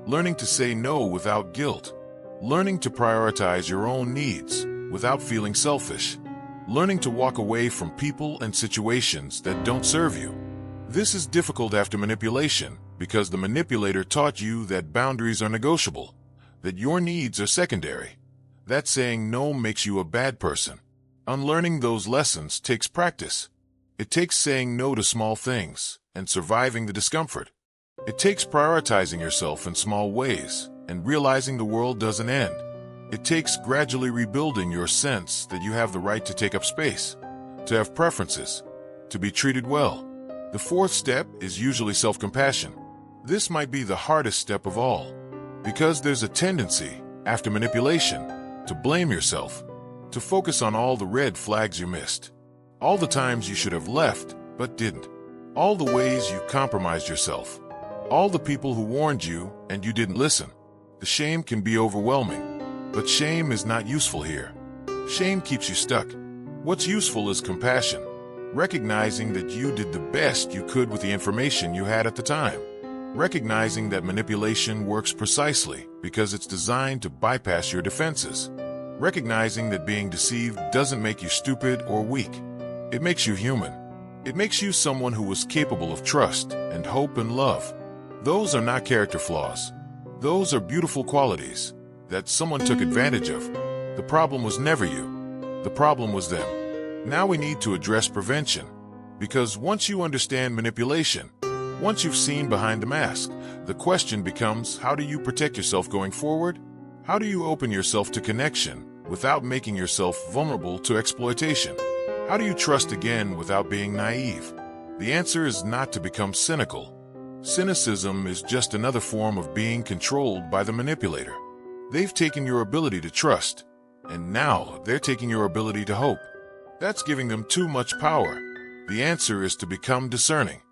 learning to say no without guilt, learning to prioritize your own needs without feeling selfish, learning to walk away from people and situations that don't serve you. This is difficult after manipulation because the manipulator taught you that boundaries are negotiable, that your needs are secondary. That saying no makes you a bad person. Unlearning those lessons takes practice. It takes saying no to small things and surviving the discomfort. It takes prioritizing yourself in small ways and realizing the world doesn't end. It takes gradually rebuilding your sense that you have the right to take up space, to have preferences, to be treated well. The fourth step is usually self-compassion. This might be the hardest step of all, because there's a tendency, after manipulation, to blame yourself, to focus on all the red flags you missed, all the times you should have left but didn't, all the ways you compromised yourself, all the people who warned you and you didn't listen. The shame can be overwhelming, but shame is not useful here. Shame keeps you stuck. What's useful is compassion, recognizing that you did the best you could with the information you had at the time, recognizing that manipulation works precisely because it's designed to bypass your defenses, recognizing that being deceived doesn't make you stupid or weak. It makes you human. It makes you someone who was capable of trust and hope and love. Those are not character flaws. Those are beautiful qualities that someone took advantage of. The problem was never you. The problem was them. Now we need to address prevention, because once you understand manipulation, once you've seen behind the mask, the question becomes, how do you protect yourself going forward? How do you open yourself to connection without making yourself vulnerable to exploitation? How do you trust again without being naive? The answer is not to become cynical. Cynicism is just another form of being controlled by the manipulator. They've taken your ability to trust, and now they're taking your ability to hope. That's giving them too much power. The answer is to become discerning.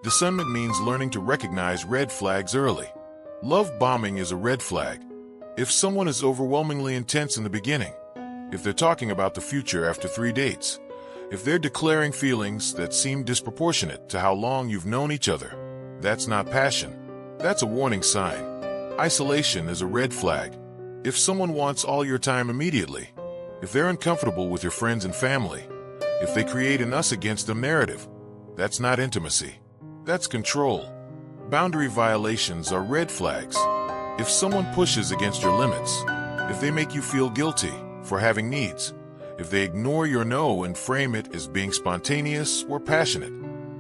Discernment means learning to recognize red flags early. Love bombing is a red flag. If someone is overwhelmingly intense in the beginning, if they're talking about the future after 3 dates, if they're declaring feelings that seem disproportionate to how long you've known each other, that's not passion. That's a warning sign. Isolation is a red flag. If someone wants all your time immediately, if they're uncomfortable with your friends and family, if they create an us against them narrative, that's not intimacy. That's control. Boundary violations are red flags. If someone pushes against your limits, if they make you feel guilty for having needs, if they ignore your no and frame it as being spontaneous or passionate,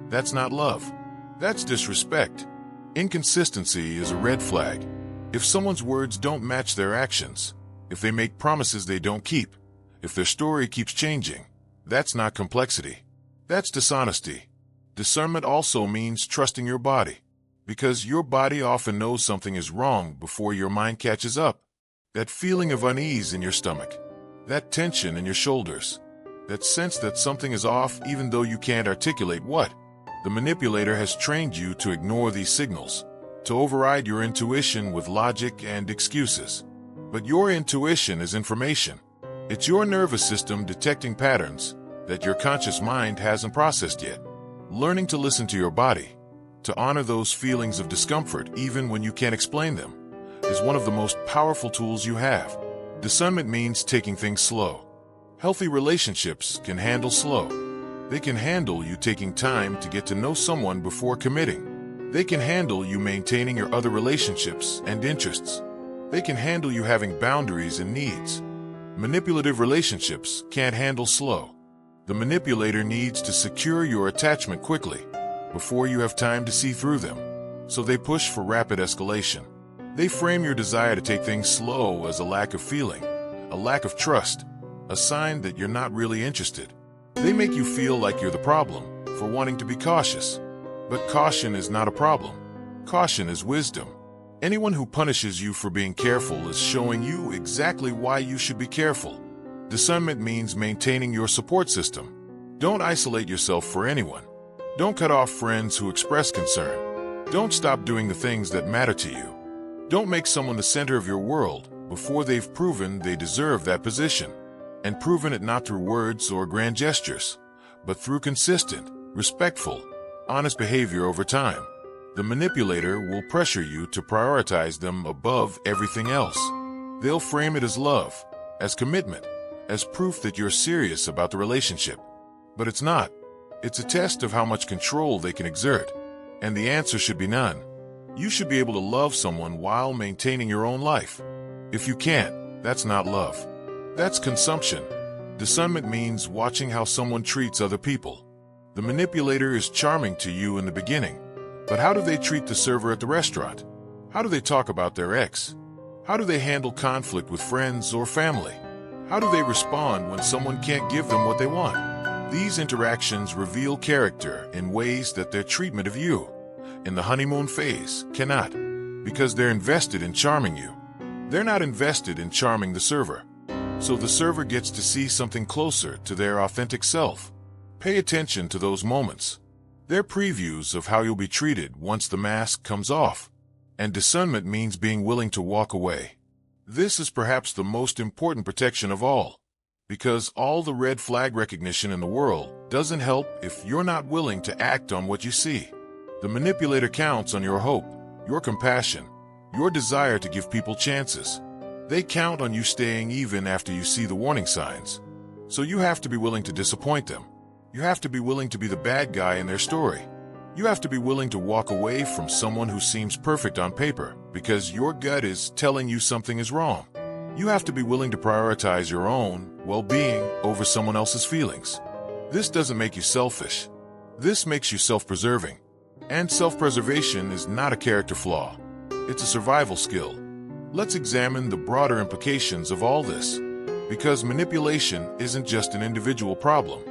that's not love. That's disrespect. Inconsistency is a red flag. If someone's words don't match their actions, if they make promises they don't keep, if their story keeps changing, that's not complexity. That's dishonesty. Discernment also means trusting your body, because your body often knows something is wrong before your mind catches up. That feeling of unease in your stomach, that tension in your shoulders, that sense that something is off even though you can't articulate what. The manipulator has trained you to ignore these signals, to override your intuition with logic and excuses. But your intuition is information. It's your nervous system detecting patterns that your conscious mind hasn't processed yet. Learning to listen to your body, to honor those feelings of discomfort even when you can't explain them, is one of the most powerful tools you have. Discernment means taking things slow. Healthy relationships can handle slow. They can handle you taking time to get to know someone before committing. They can handle you maintaining your other relationships and interests. They can handle you having boundaries and needs. Manipulative relationships can't handle slow. The manipulator needs to secure your attachment quickly, before you have time to see through them. So they push for rapid escalation. They frame your desire to take things slow as a lack of feeling, a lack of trust, a sign that you're not really interested. They make you feel like you're the problem for wanting to be cautious. But caution is not a problem. Caution is wisdom. Anyone who punishes you for being careful is showing you exactly why you should be careful. Discernment means maintaining your support system. Don't isolate yourself for anyone. Don't cut off friends who express concern. Don't stop doing the things that matter to you. Don't make someone the center of your world before they've proven they deserve that position. And proven it not through words or grand gestures, but through consistent, respectful, honest behavior over time. The manipulator will pressure you to prioritize them above everything else. They'll frame it as love, as commitment, as proof that you're serious about the relationship. But it's not. It's a test of how much control they can exert. And the answer should be none. You should be able to love someone while maintaining your own life. If you can't, that's not love. That's consumption. Discernment means watching how someone treats other people. The manipulator is charming to you in the beginning, but how do they treat the server at the restaurant? How do they talk about their ex? How do they handle conflict with friends or family? How do they respond when someone can't give them what they want? These interactions reveal character in ways that their treatment of you, in the honeymoon phase, cannot, because they're invested in charming you. They're not invested in charming the server. So the server gets to see something closer to their authentic self. Pay attention to those moments. They're previews of how you'll be treated once the mask comes off. And discernment means being willing to walk away. This is perhaps the most important protection of all, because all the red flag recognition in the world doesn't help if you're not willing to act on what you see. The manipulator counts on your hope, your compassion, your desire to give people chances. They count on you staying even after you see the warning signs. So you have to be willing to disappoint them. You have to be willing to be the bad guy in their story. You have to be willing to walk away from someone who seems perfect on paper because your gut is telling you something is wrong. You have to be willing to prioritize your own well-being over someone else's feelings. This doesn't make you selfish. This makes you self-preserving. And self-preservation is not a character flaw. It's a survival skill. Let's examine the broader implications of all this, because manipulation isn't just an individual problem.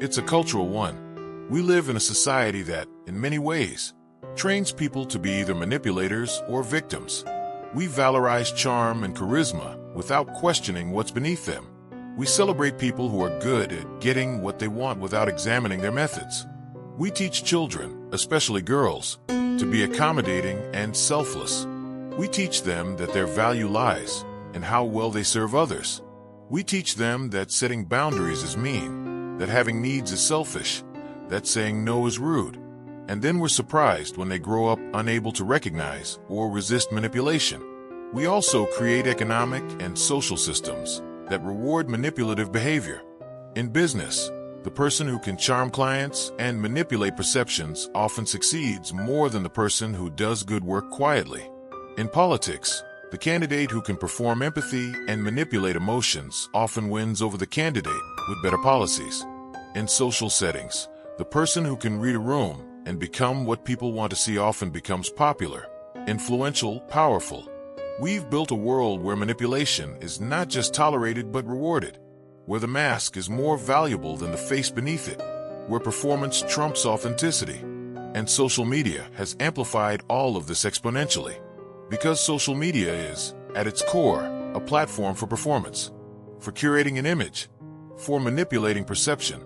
It's a cultural one. We live in a society that, in many ways, trains people to be either manipulators or victims. We valorize charm and charisma without questioning what's beneath them. We celebrate people who are good at getting what they want without examining their methods. We teach children, especially girls, to be accommodating and selfless. We teach them that their value lies in how well they serve others. We teach them that setting boundaries is mean, that having needs is selfish, that saying no is rude. And then we're surprised when they grow up unable to recognize or resist manipulation. We also create economic and social systems that reward manipulative behavior. In business, the person who can charm clients and manipulate perceptions often succeeds more than the person who does good work quietly. In politics, the candidate who can perform empathy and manipulate emotions often wins over the candidate with better policies. In social settings, the person who can read a room and become what people want to see often becomes popular, influential, powerful. We've built a world where manipulation is not just tolerated but rewarded, where the mask is more valuable than the face beneath it, where performance trumps authenticity. And social media has amplified all of this exponentially. Because social media is, at its core, a platform for performance, for curating an image, for manipulating perception.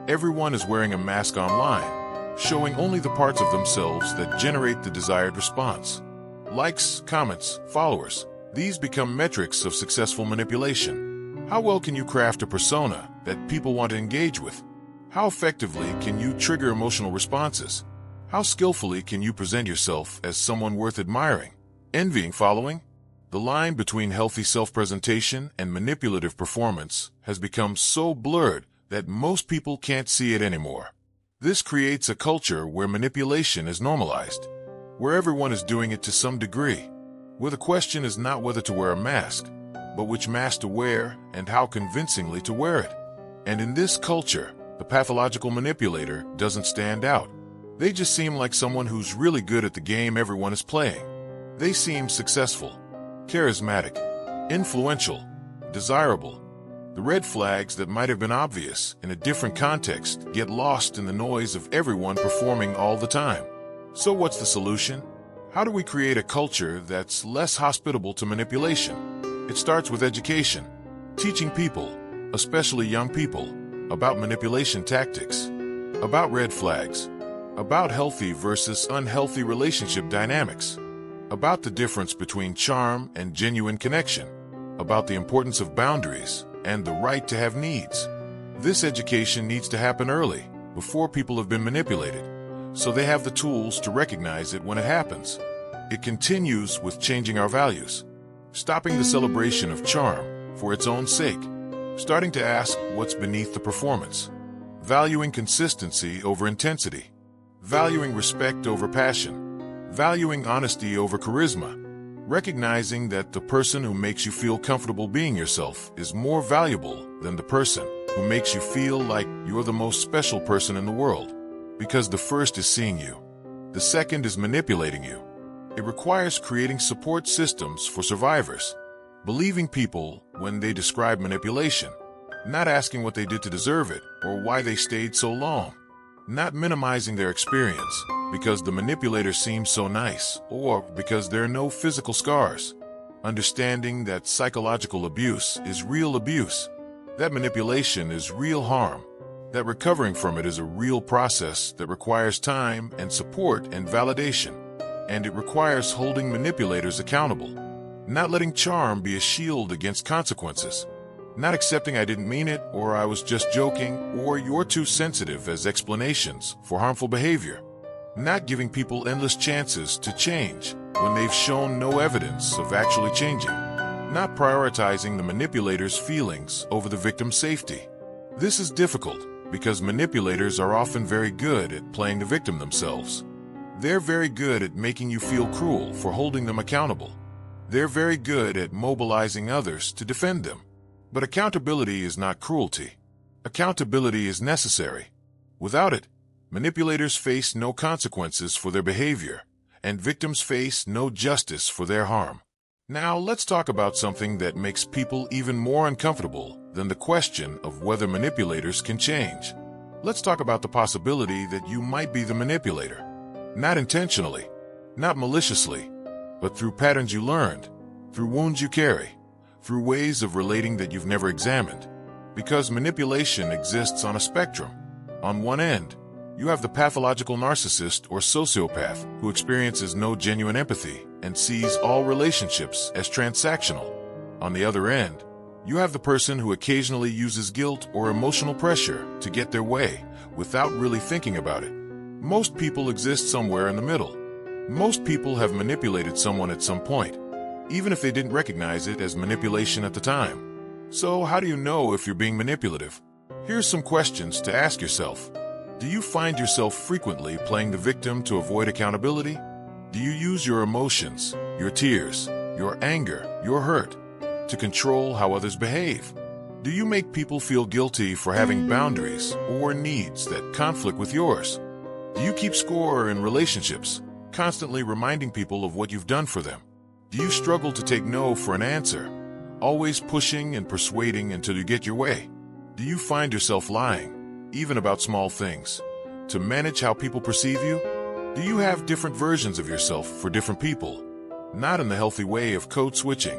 Everyone is wearing a mask online, showing only the parts of themselves that generate the desired response. Likes, comments, followers, these become metrics of successful manipulation. How well can you craft a persona that people want to engage with? How effectively can you trigger emotional responses? How skillfully can you present yourself as someone worth admiring, envying, following? The line between healthy self-presentation and manipulative performance has become so blurred that most people can't see it anymore. This creates a culture where manipulation is normalized, where everyone is doing it to some degree, where the question is not whether to wear a mask, but which mask to wear and how convincingly to wear it. And in this culture, the pathological manipulator doesn't stand out. They just seem like someone who's really good at the game everyone is playing. They seem successful, charismatic, influential, desirable. The red flags that might have been obvious in a different context get lost in the noise of everyone performing all the time. So what's the solution? How do we create a culture that's less hospitable to manipulation? It starts with education, teaching people, especially young people, about manipulation tactics, about red flags, about healthy versus unhealthy relationship dynamics, about the difference between charm and genuine connection, about the importance of boundaries and the right to have needs. This education needs to happen early, before people have been manipulated, so they have the tools to recognize it when it happens. It continues with changing our values, stopping the celebration of charm for its own sake, starting to ask what's beneath the performance, valuing consistency over intensity, valuing respect over passion, valuing honesty over charisma, recognizing that the person who makes you feel comfortable being yourself is more valuable than the person who makes you feel like you're the most special person in the world. Because the first is seeing you, the second is manipulating you. It requires creating support systems for survivors, believing people when they describe manipulation, not asking what they did to deserve it or why they stayed so long, not minimizing their experience because the manipulator seems so nice or because there are no physical scars, understanding that psychological abuse is real abuse, that manipulation is real harm, that recovering from it is a real process that requires time and support and validation, and it requires holding manipulators accountable, not letting charm be a shield against consequences, not accepting I didn't mean it or I was just joking or you're too sensitive as explanations for harmful behavior, not giving people endless chances to change when they've shown no evidence of actually changing, not prioritizing the manipulator's feelings over the victim's safety. This is difficult because manipulators are often very good at playing the victim themselves. They're very good at making you feel cruel for holding them accountable. They're very good at mobilizing others to defend them. But accountability is not cruelty. Accountability is necessary. Without it, manipulators face no consequences for their behavior, and victims face no justice for their harm. Now, let's talk about something that makes people even more uncomfortable than the question of whether manipulators can change. Let's talk about the possibility that you might be the manipulator. Not intentionally, not maliciously, but through patterns you learned, through wounds you carry, through ways of relating that you've never examined. Because manipulation exists on a spectrum. On one end, you have the pathological narcissist or sociopath who experiences no genuine empathy and sees all relationships as transactional. On the other end, you have the person who occasionally uses guilt or emotional pressure to get their way without really thinking about it. Most people exist somewhere in the middle. Most people have manipulated someone at some point, even if they didn't recognize it as manipulation at the time. So how do you know if you're being manipulative? Here's some questions to ask yourself. Do you find yourself frequently playing the victim to avoid accountability? Do you use your emotions, your tears, your anger, your hurt, to control how others behave? Do you make people feel guilty for having boundaries or needs that conflict with yours? Do you keep score in relationships, constantly reminding people of what you've done for them? Do you struggle to take no for an answer, always pushing and persuading until you get your way? Do you find yourself lying, even about small things, to manage how people perceive you? Do you have different versions of yourself for different people? Not in the healthy way of code switching,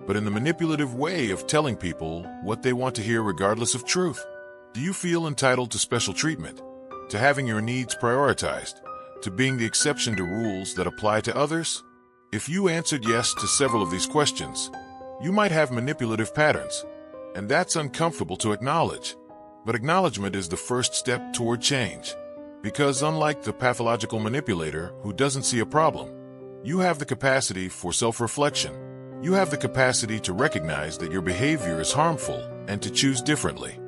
but in the manipulative way of telling people what they want to hear regardless of truth. Do you feel entitled to special treatment, to having your needs prioritized, to being the exception to rules that apply to others? If you answered yes to several of these questions, you might have manipulative patterns, and that's uncomfortable to acknowledge. But acknowledgement is the first step toward change, because unlike the pathological manipulator who doesn't see a problem, you have the capacity for self-reflection. You have the capacity to recognize that your behavior is harmful and to choose differently.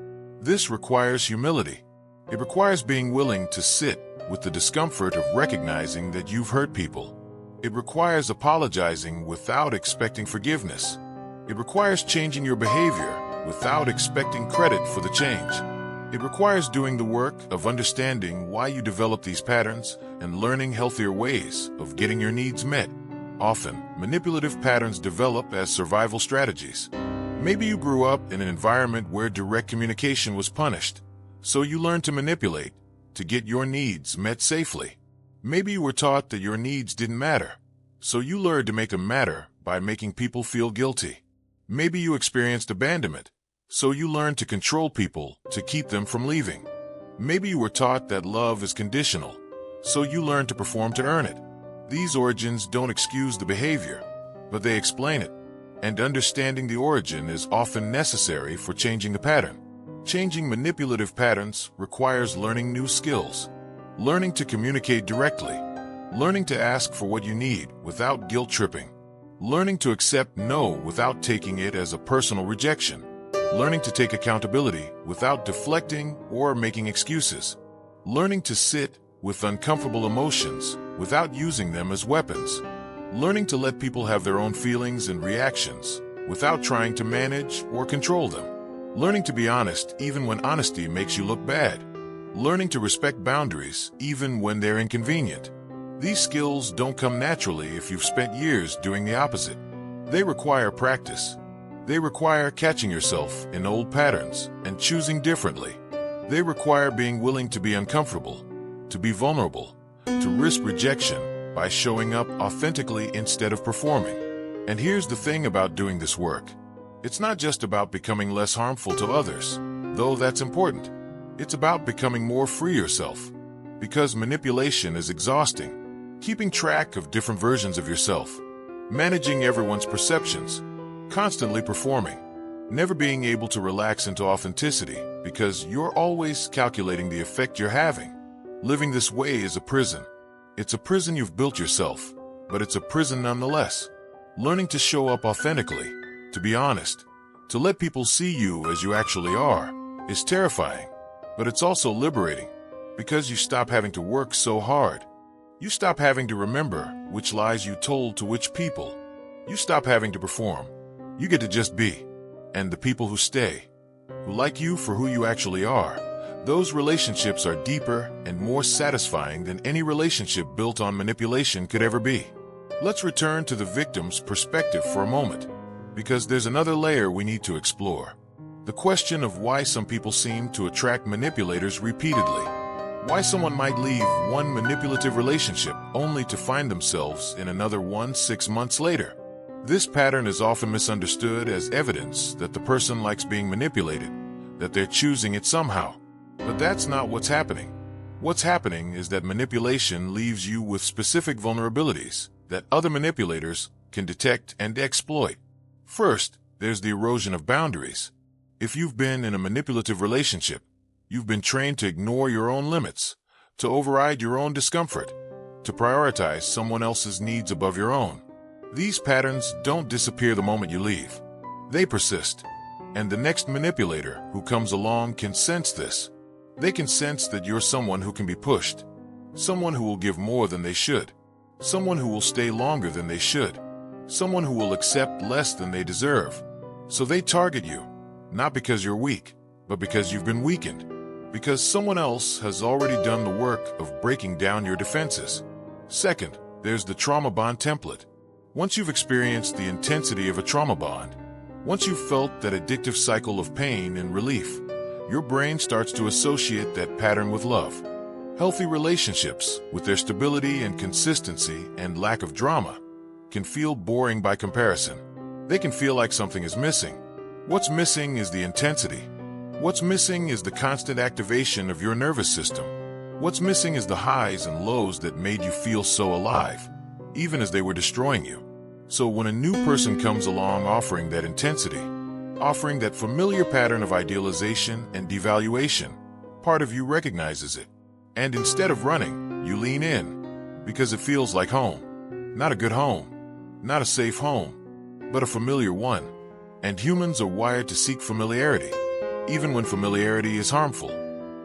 This requires humility. It requires being willing to sit with the discomfort of recognizing that you've hurt people. It requires apologizing without expecting forgiveness. It requires changing your behavior without expecting credit for the change. It requires doing the work of understanding why you develop these patterns and learning healthier ways of getting your needs met. Often, manipulative patterns develop as survival strategies. Maybe you grew up in an environment where direct communication was punished, so you learned to manipulate to get your needs met safely. Maybe you were taught that your needs didn't matter, so you learned to make them matter by making people feel guilty. Maybe you experienced abandonment, so you learned to control people to keep them from leaving. Maybe you were taught that love is conditional, so you learned to perform to earn it. These origins don't excuse the behavior, but they explain it, and understanding the origin is often necessary for changing the pattern. Changing manipulative patterns requires learning new skills, learning to communicate directly, learning to ask for what you need without guilt-tripping, learning to accept no without taking it as a personal rejection, learning to take accountability without deflecting or making excuses, learning to sit with uncomfortable emotions without using them as weapons, learning to let people have their own feelings and reactions without trying to manage or control them, learning to be honest even when honesty makes you look bad, learning to respect boundaries even when they're inconvenient. These skills don't come naturally if you've spent years doing the opposite. They require practice. They require catching yourself in old patterns and choosing differently. They require being willing to be uncomfortable, to be vulnerable, to risk rejection by showing up authentically instead of performing. And here's the thing about doing this work. It's not just about becoming less harmful to others, though that's important. It's about becoming more free yourself, because manipulation is exhausting. Keeping track of different versions of yourself, managing everyone's perceptions, constantly performing, never being able to relax into authenticity because you're always calculating the effect you're having. Living this way is a prison. It's a prison you've built yourself, but it's a prison nonetheless. Learning to show up authentically, to be honest, to let people see you as you actually are, is terrifying, but it's also liberating, because you stop having to work so hard. You stop having to remember which lies you told to which people. You stop having to perform. You get to just be. And the people who stay, who like you for who you actually are, those relationships are deeper and more satisfying than any relationship built on manipulation could ever be. Let's return to the victim's perspective for a moment, because there's another layer we need to explore. The question of why some people seem to attract manipulators repeatedly. Why someone might leave one manipulative relationship only to find themselves in another one 6 months later. This pattern is often misunderstood as evidence that the person likes being manipulated, that they're choosing it somehow. But that's not what's happening. What's happening is that manipulation leaves you with specific vulnerabilities that other manipulators can detect and exploit. First, there's the erosion of boundaries. If you've been in a manipulative relationship, you've been trained to ignore your own limits, to override your own discomfort, to prioritize someone else's needs above your own. These patterns don't disappear the moment you leave. They persist. And the next manipulator who comes along can sense this. They can sense that you're someone who can be pushed, someone who will give more than they should, someone who will stay longer than they should, someone who will accept less than they deserve. So they target you, not because you're weak, but because you've been weakened, because someone else has already done the work of breaking down your defenses. Second, there's the trauma bond template. Once you've experienced the intensity of a trauma bond, once you've felt that addictive cycle of pain and relief, your brain starts to associate that pattern with love. Healthy relationships, with their stability and consistency and lack of drama, can feel boring by comparison. They can feel like something is missing. What's missing is the intensity. What's missing is the constant activation of your nervous system. What's missing is the highs and lows that made you feel so alive, even as they were destroying you. So when a new person comes along offering that intensity, offering that familiar pattern of idealization and devaluation, part of you recognizes it. And instead of running, you lean in, because it feels like home. Not a good home, not a safe home, but a familiar one. And humans are wired to seek familiarity, even when familiarity is harmful.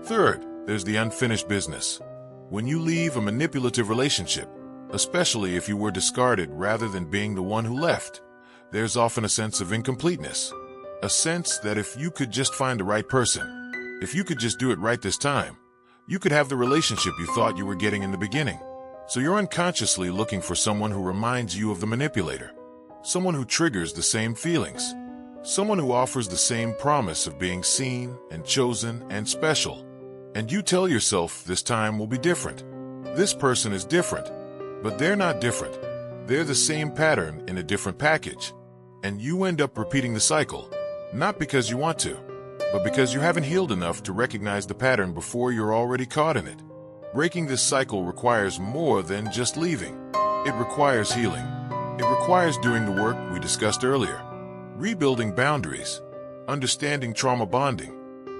Third, there's the unfinished business. When you leave a manipulative relationship, especially if you were discarded rather than being the one who left, there's often a sense of incompleteness. A sense that if you could just find the right person, if you could just do it right this time, you could have the relationship you thought you were getting in the beginning. So you're unconsciously looking for someone who reminds you of the manipulator, someone who triggers the same feelings, someone who offers the same promise of being seen and chosen and special. And you tell yourself this time will be different. This person is different, but they're not different. They're the same pattern in a different package. And you end up repeating the cycle, not because you want to, but because you haven't healed enough to recognize the pattern before you're already caught in it. Breaking this cycle requires more than just leaving. It requires healing. It requires doing the work we discussed earlier. Rebuilding boundaries, understanding trauma bonding,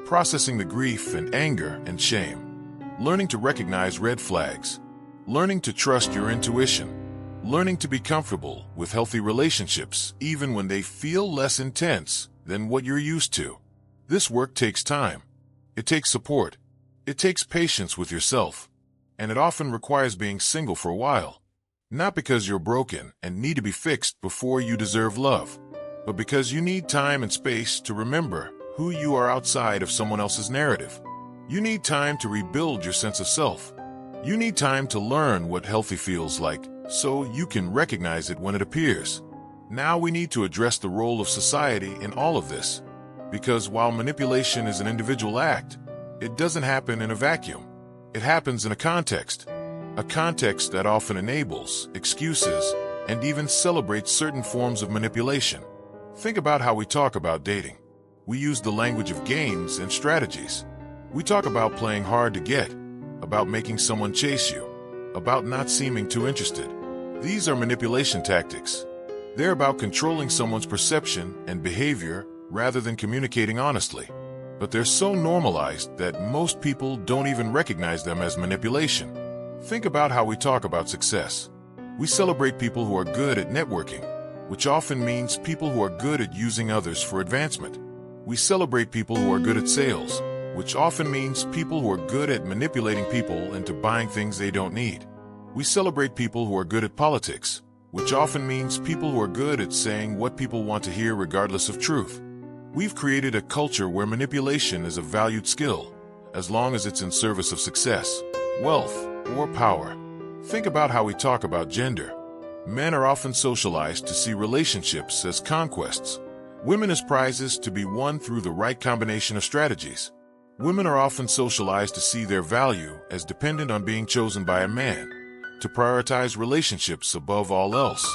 processing the grief and anger and shame, learning to recognize red flags, learning to trust your intuition, learning to be comfortable with healthy relationships even when they feel less intense than what you're used to. This work takes time. It takes support. It takes patience with yourself. And it often requires being single for a while. Not because you're broken and need to be fixed before you deserve love, but because you need time and space to remember who you are outside of someone else's narrative. You need time to rebuild your sense of self. You need time to learn what healthy feels like so you can recognize it when it appears. Now we need to address the role of society in all of this. Because while manipulation is an individual act, it doesn't happen in a vacuum. It happens in a context that often enables, excuses, and even celebrates certain forms of manipulation. Think about how we talk about dating. We use the language of games and strategies. We talk about playing hard to get, about making someone chase you, about not seeming too interested. These are manipulation tactics. They're about controlling someone's perception and behavior rather than communicating honestly. But they're so normalized that most people don't even recognize them as manipulation. Think about how we talk about success. We celebrate people who are good at networking, which often means people who are good at using others for advancement. We celebrate people who are good at sales, which often means people who are good at manipulating people into buying things they don't need. We celebrate people who are good at politics, which often means people who are good at saying what people want to hear regardless of truth. We've created a culture where manipulation is a valued skill, as long as it's in service of success, wealth, or power. Think about how we talk about gender. Men are often socialized to see relationships as conquests, women as prizes to be won through the right combination of strategies. Women are often socialized to see their value as dependent on being chosen by a man, to prioritize relationships above all else,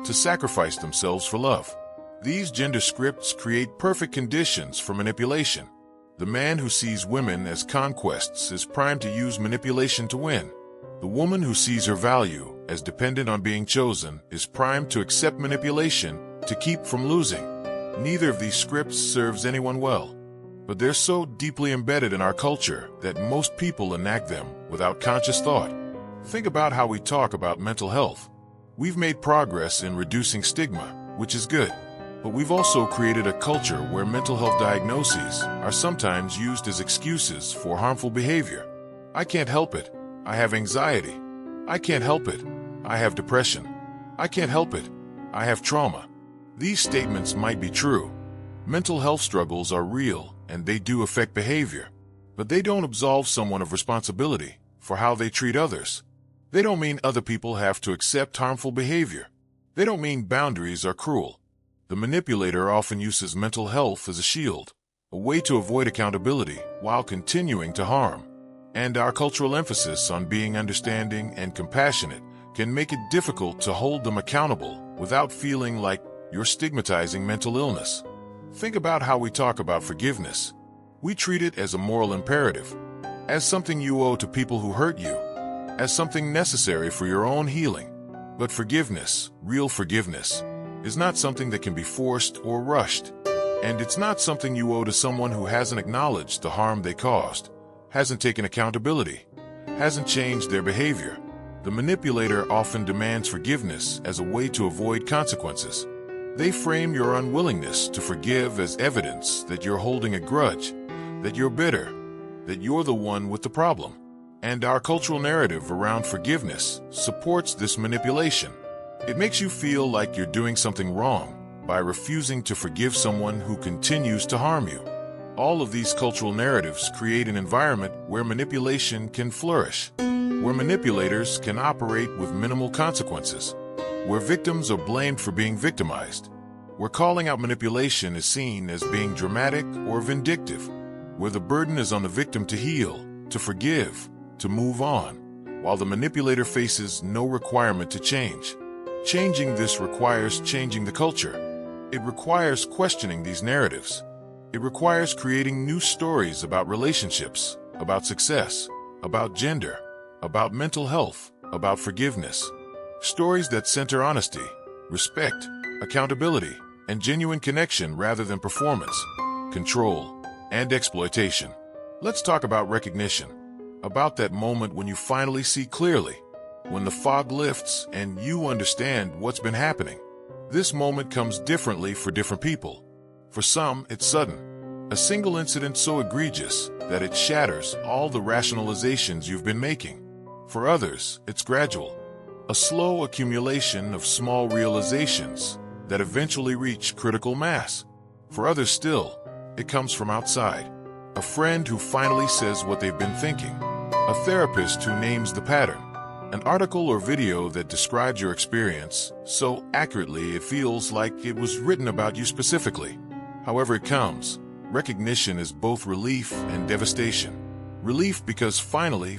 to sacrifice themselves for love. These gender scripts create perfect conditions for manipulation. The man who sees women as conquests is primed to use manipulation to win. The woman who sees her value as dependent on being chosen is primed to accept manipulation to keep from losing. Neither of these scripts serves anyone well, but they're so deeply embedded in our culture that most people enact them without conscious thought. Think about how we talk about mental health. We've made progress in reducing stigma, which is good. But we've also created a culture where mental health diagnoses are sometimes used as excuses for harmful behavior. I can't help it. I have anxiety. I can't help it. I have depression. I can't help it. I have trauma. These statements might be true. Mental health struggles are real and they do affect behavior. But they don't absolve someone of responsibility for how they treat others. They don't mean other people have to accept harmful behavior. They don't mean boundaries are cruel. The manipulator often uses mental health as a shield, a way to avoid accountability while continuing to harm. And our cultural emphasis on being understanding and compassionate can make it difficult to hold them accountable without feeling like you're stigmatizing mental illness. Think about how we talk about forgiveness. We treat it as a moral imperative, as something you owe to people who hurt you, as something necessary for your own healing. But forgiveness, real forgiveness, is not something that can be forced or rushed. And it's not something you owe to someone who hasn't acknowledged the harm they caused, hasn't taken accountability, hasn't changed their behavior. The manipulator often demands forgiveness as a way to avoid consequences. They frame your unwillingness to forgive as evidence that you're holding a grudge, that you're bitter, that you're the one with the problem. And our cultural narrative around forgiveness supports this manipulation. It makes you feel like you're doing something wrong by refusing to forgive someone who continues to harm you. All of these cultural narratives create an environment where manipulation can flourish, where manipulators can operate with minimal consequences, where victims are blamed for being victimized, where calling out manipulation is seen as being dramatic or vindictive, where the burden is on the victim to heal, to forgive, to move on, while the manipulator faces no requirement to change. Changing this requires changing the culture. It requires questioning these narratives. It requires creating new stories about relationships, about success, about gender, about mental health, about forgiveness. Stories that center honesty, respect, accountability, and genuine connection rather than performance, control, and exploitation. Let's talk about recognition, about that moment when you finally see clearly, when the fog lifts and you understand what's been happening. This moment comes differently for different people. For some, it's sudden, a single incident so egregious that it shatters all the rationalizations you've been making. For others, it's gradual, a slow accumulation of small realizations that eventually reach critical mass. For others still, it comes from outside. A friend who finally says what they've been thinking. A therapist who names the pattern. An article or video that describes your experience so accurately it feels like it was written about you specifically. However it comes, recognition is both relief and devastation. Relief because finally,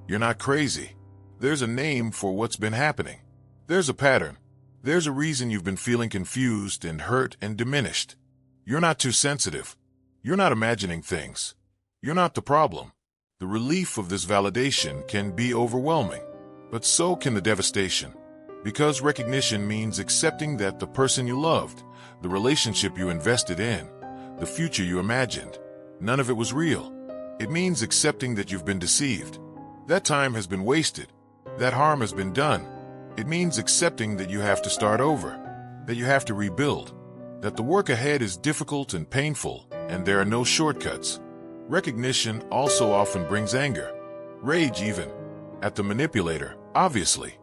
you're not crazy. There's a name for what's been happening. There's a pattern. There's a reason you've been feeling confused and hurt and diminished. You're not too sensitive. You're not imagining things. You're not the problem. The relief of this validation can be overwhelming, but so can the devastation. Because recognition means accepting that the person you loved, the relationship you invested in, the future you imagined, none of it was real. It means accepting that you've been deceived. That time has been wasted. That harm has been done. It means accepting that you have to start over, that you have to rebuild, that the work ahead is difficult and painful, and there are no shortcuts. Recognition also often brings anger, rage even, at the manipulator, obviously,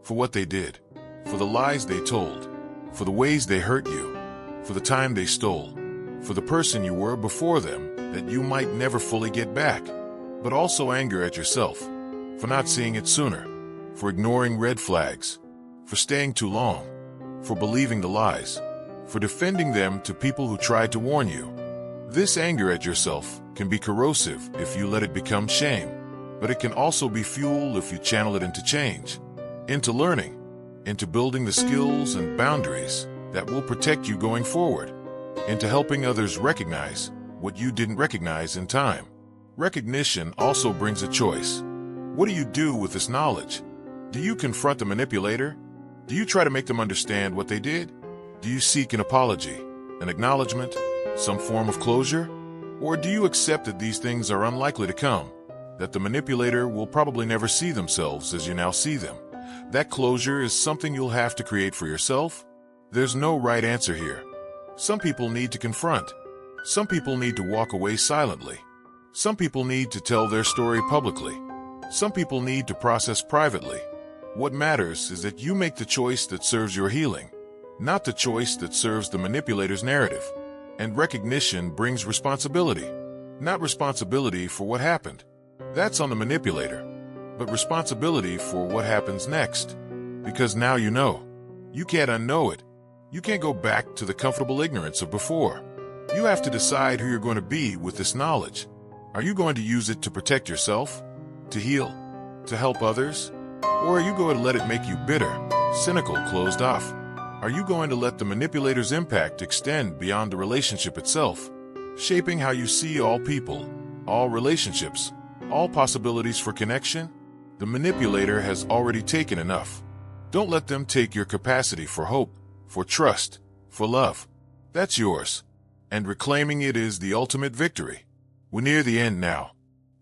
for what they did, for the lies they told, for the ways they hurt you, for the time they stole, for the person you were before them that you might never fully get back, but also anger at yourself, for not seeing it sooner, for ignoring red flags, for staying too long, for believing the lies, for defending them to people who tried to warn you. This anger at yourself can be corrosive if you let it become shame, but it can also be fuel if you channel it into change, into learning, into building the skills and boundaries that will protect you going forward, into helping others recognize what you didn't recognize in time. Recognition also brings a choice. What do you do with this knowledge? Do you confront the manipulator? Do you try to make them understand what they did? Do you seek an apology, an acknowledgement, some form of closure? Or do you accept that these things are unlikely to come, that the manipulator will probably never see themselves as you now see them? That closure is something you'll have to create for yourself. There's no right answer here. Some people need to confront. Some people need to walk away silently. Some people need to tell their story publicly. Some people need to process privately. What matters is that you make the choice that serves your healing, not the choice that serves the manipulator's narrative. And recognition brings responsibility, not responsibility for what happened. That's on the manipulator, but responsibility for what happens next. Because now you know. You can't unknow it. You can't go back to the comfortable ignorance of before. You have to decide who you're going to be with this knowledge. Are you going to use it to protect yourself, to heal, to help others? Or are you going to let it make you bitter, cynical, closed off? Are you going to let the manipulator's impact extend beyond the relationship itself, shaping how you see all people, all relationships, all possibilities for connection? The manipulator has already taken enough. Don't let them take your capacity for hope, for trust, for love. That's yours. And reclaiming it is the ultimate victory. We're near the end now.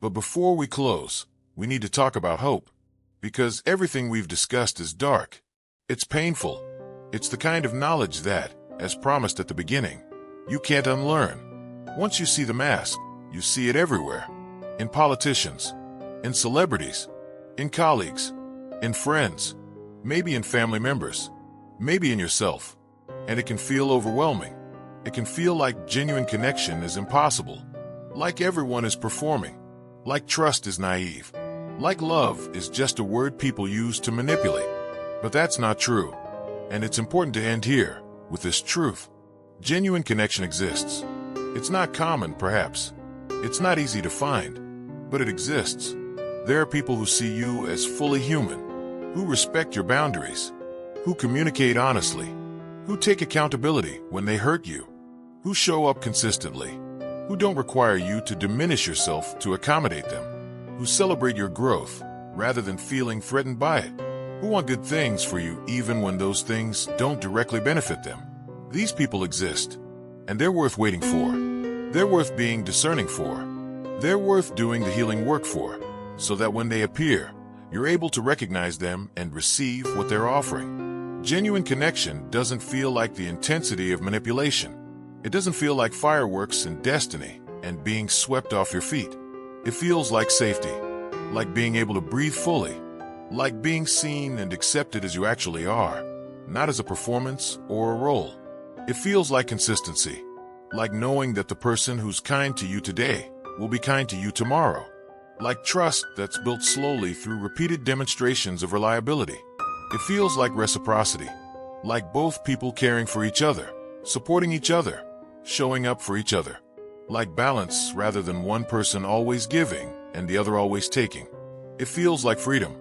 But before we close, we need to talk about hope. Because everything we've discussed is dark. It's painful. It's the kind of knowledge that, as promised at the beginning, you can't unlearn. Once you see the mask, you see it everywhere. In politicians, in celebrities, in colleagues, in friends, maybe in family members, maybe in yourself. And it can feel overwhelming. It can feel like genuine connection is impossible. Like everyone is performing. Like trust is naive. Like love is just a word people use to manipulate. But that's not true. And it's important to end here with this truth. Genuine connection exists. It's not common, perhaps. It's not easy to find. But it exists. There are people who see you as fully human, who respect your boundaries, who communicate honestly, who take accountability when they hurt you, who show up consistently, who don't require you to diminish yourself to accommodate them, who celebrate your growth rather than feeling threatened by it, who want good things for you even when those things don't directly benefit them. These people exist, and they're worth waiting for. They're worth being discerning for. They're worth doing the healing work for, so that when they appear, you're able to recognize them and receive what they're offering. Genuine connection doesn't feel like the intensity of manipulation. It doesn't feel like fireworks and destiny and being swept off your feet. It feels like safety, like being able to breathe fully, like being seen and accepted as you actually are, not as a performance or a role. It feels like consistency, like knowing that the person who's kind to you today will be kind to you tomorrow, like trust that's built slowly through repeated demonstrations of reliability. It feels like reciprocity, like both people caring for each other, supporting each other, showing up for each other, like balance rather than one person always giving and the other always taking. It feels like freedom,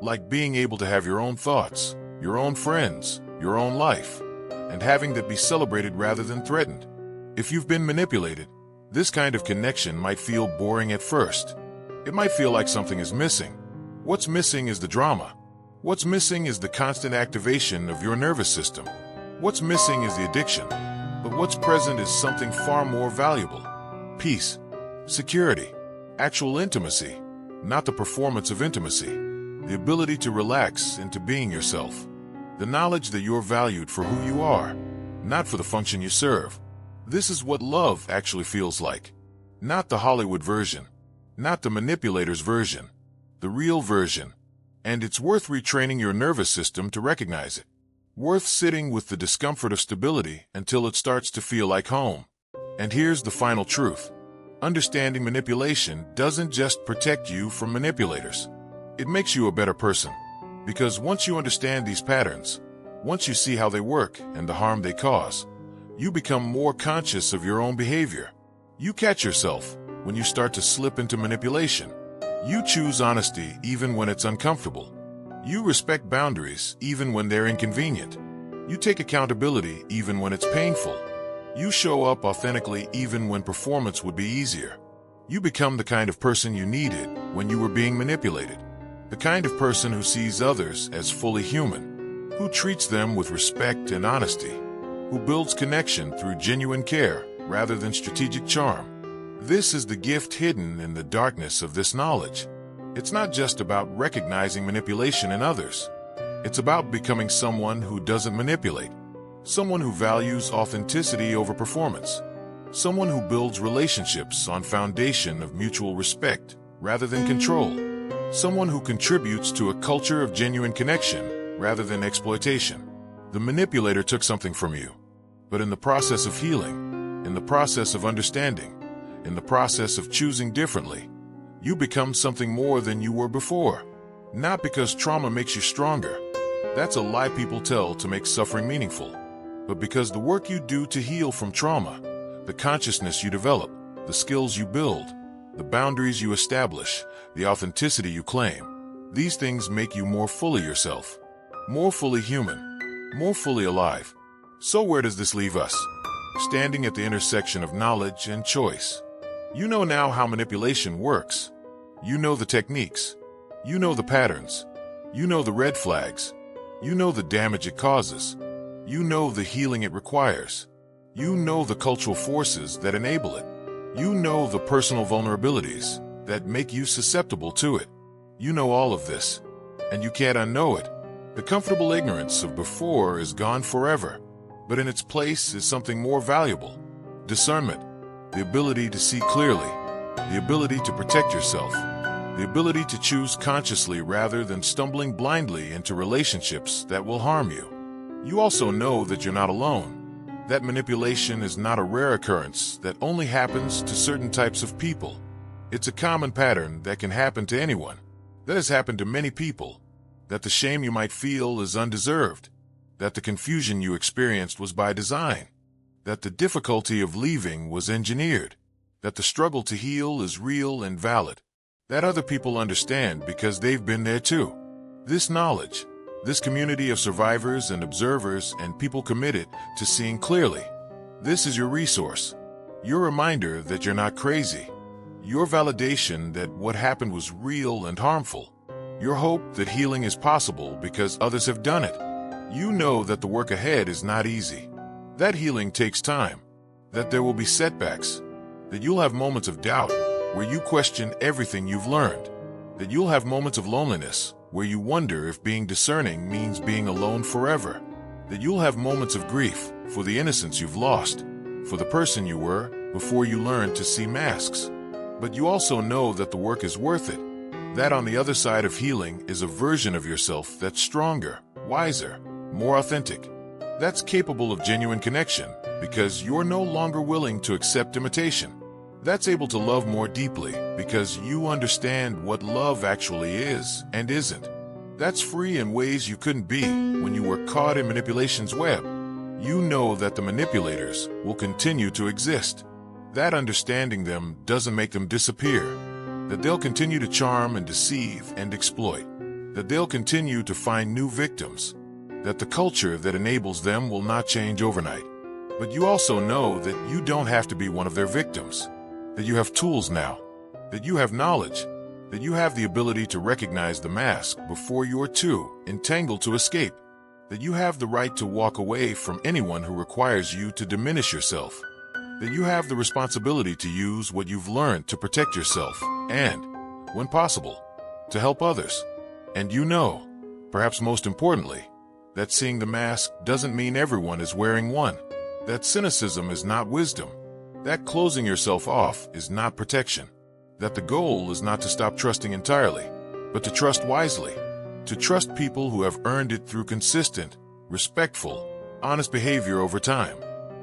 like being able to have your own thoughts, your own friends, your own life, and having that be celebrated rather than threatened. If you've been manipulated, this kind of connection might feel boring at first. It might feel like something is missing. What's missing is the drama. What's missing is the constant activation of your nervous system. What's missing is the addiction. But what's present is something far more valuable. Peace, security, actual intimacy, not the performance of intimacy. The ability to relax into being yourself. The knowledge that you're valued for who you are, not for the function you serve. This is what love actually feels like. Not the Hollywood version. Not the manipulator's version. The real version. And it's worth retraining your nervous system to recognize it. Worth sitting with the discomfort of stability until it starts to feel like home. And here's the final truth. Understanding manipulation doesn't just protect you from manipulators. It makes you a better person. Because once you understand these patterns, once you see how they work and the harm they cause, you become more conscious of your own behavior. You catch yourself when you start to slip into manipulation. You choose honesty even when it's uncomfortable. You respect boundaries even when they're inconvenient. You take accountability even when it's painful. You show up authentically even when performance would be easier. You become the kind of person you needed when you were being manipulated. The kind of person who sees others as fully human, who treats them with respect and honesty, who builds connection through genuine care rather than strategic charm. This is the gift hidden in the darkness of this knowledge. It's not just about recognizing manipulation in others. It's about becoming someone who doesn't manipulate, someone who values authenticity over performance, someone who builds relationships on foundation of mutual respect rather than control, someone who contributes to a culture of genuine connection rather than exploitation. The manipulator took something from you, but in the process of healing, in the process of understanding, in the process of choosing differently, you become something more than you were before. Not because trauma makes you stronger, That's a lie people tell to make suffering meaningful. But because the work you do to heal from trauma, the consciousness you develop, the skills you build, the boundaries you establish, the authenticity you claim, these things make you more fully yourself, more fully human, more fully alive. So where does this leave us? Standing at the intersection of knowledge and choice. You know now how manipulation works. You know the techniques. You know the patterns. You know the red flags. You know the damage it causes. You know the healing it requires. You know the cultural forces that enable it. You know the personal vulnerabilities that make you susceptible to it. You know all of this, and you can't unknow it. The comfortable ignorance of before is gone forever, but in its place is something more valuable. Discernment, the ability to see clearly, the ability to protect yourself, the ability to choose consciously rather than stumbling blindly into relationships that will harm you. You also know that you're not alone. That manipulation is not a rare occurrence that only happens to certain types of people. It's a common pattern that can happen to anyone, that has happened to many people, that the shame you might feel is undeserved, that the confusion you experienced was by design, that the difficulty of leaving was engineered, that the struggle to heal is real and valid, that other people understand because they've been there too. This knowledge, this community of survivors and observers and people committed to seeing clearly. This is your resource, your reminder that you're not crazy, your validation that what happened was real and harmful, your hope that healing is possible because others have done it. You know that the work ahead is not easy, that healing takes time, that there will be setbacks, that you'll have moments of doubt where you question everything you've learned, that you'll have moments of loneliness where you wonder if being discerning means being alone forever, that you'll have moments of grief for the innocence you've lost, for the person you were before you learned to see masks. But you also know that the work is worth it, that on the other side of healing is a version of yourself that's stronger, wiser, more authentic, that's capable of genuine connection because you're no longer willing to accept imitation, that's able to love more deeply because you understand what love actually is and isn't. That's free in ways you couldn't be when you were caught in manipulation's web. You know that the manipulators will continue to exist, that understanding them doesn't make them disappear, that they'll continue to charm and deceive and exploit, that they'll continue to find new victims, that the culture that enables them will not change overnight. But you also know that you don't have to be one of their victims, that you have tools now, that you have knowledge, that you have the ability to recognize the mask before you're too entangled to escape, that you have the right to walk away from anyone who requires you to diminish yourself, that you have the responsibility to use what you've learned to protect yourself and, when possible, to help others. And you know, perhaps most importantly, that seeing the mask doesn't mean everyone is wearing one, that cynicism is not wisdom, that closing yourself off is not protection, that the goal is not to stop trusting entirely, but to trust wisely, to trust people who have earned it through consistent, respectful, honest behavior over time,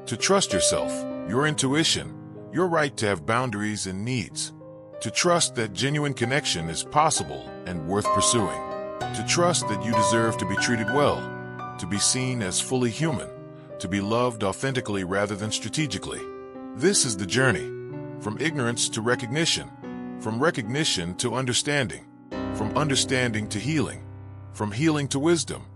to trust yourself, your intuition, your right to have boundaries and needs, to trust that genuine connection is possible and worth pursuing, to trust that you deserve to be treated well, to be seen as fully human, to be loved authentically rather than strategically. This is the journey, from ignorance to recognition, from recognition to understanding, from understanding to healing, from healing to wisdom,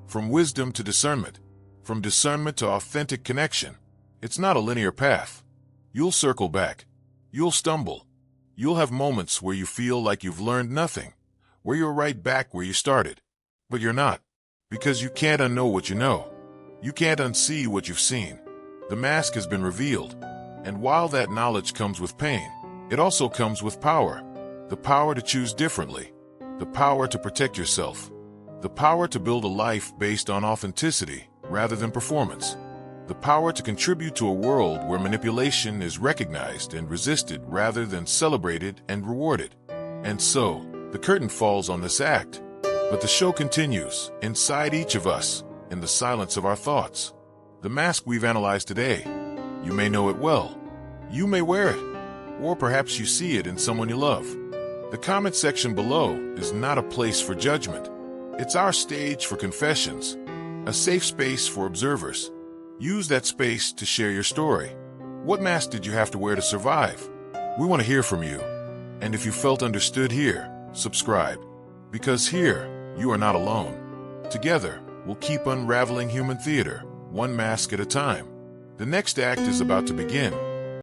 from wisdom to discernment, from discernment to authentic connection. It's not a linear path. You'll circle back. You'll stumble. You'll have moments where you feel like you've learned nothing, where you're right back where you started. But you're not, because you can't unknow what you know. You can't unsee what you've seen. The mask has been revealed. And while that knowledge comes with pain, it also comes with power. The power to choose differently, the power to protect yourself, the power to build a life based on authenticity rather than performance, the power to contribute to a world where manipulation is recognized and resisted rather than celebrated and rewarded. And so, the curtain falls on this act, but the show continues inside each of us, in the silence of our thoughts. The mask we've analyzed today, you may know it well. You may wear it, or perhaps you see it in someone you love. The comment section below is not a place for judgment. It's our stage for confessions, a safe space for observers. Use that space to share your story. What mask did you have to wear to survive? We want to hear from you. And if you felt understood here, subscribe. Because here, you are not alone. Together, we'll keep unraveling human theater, one mask at a time. The next act is about to begin.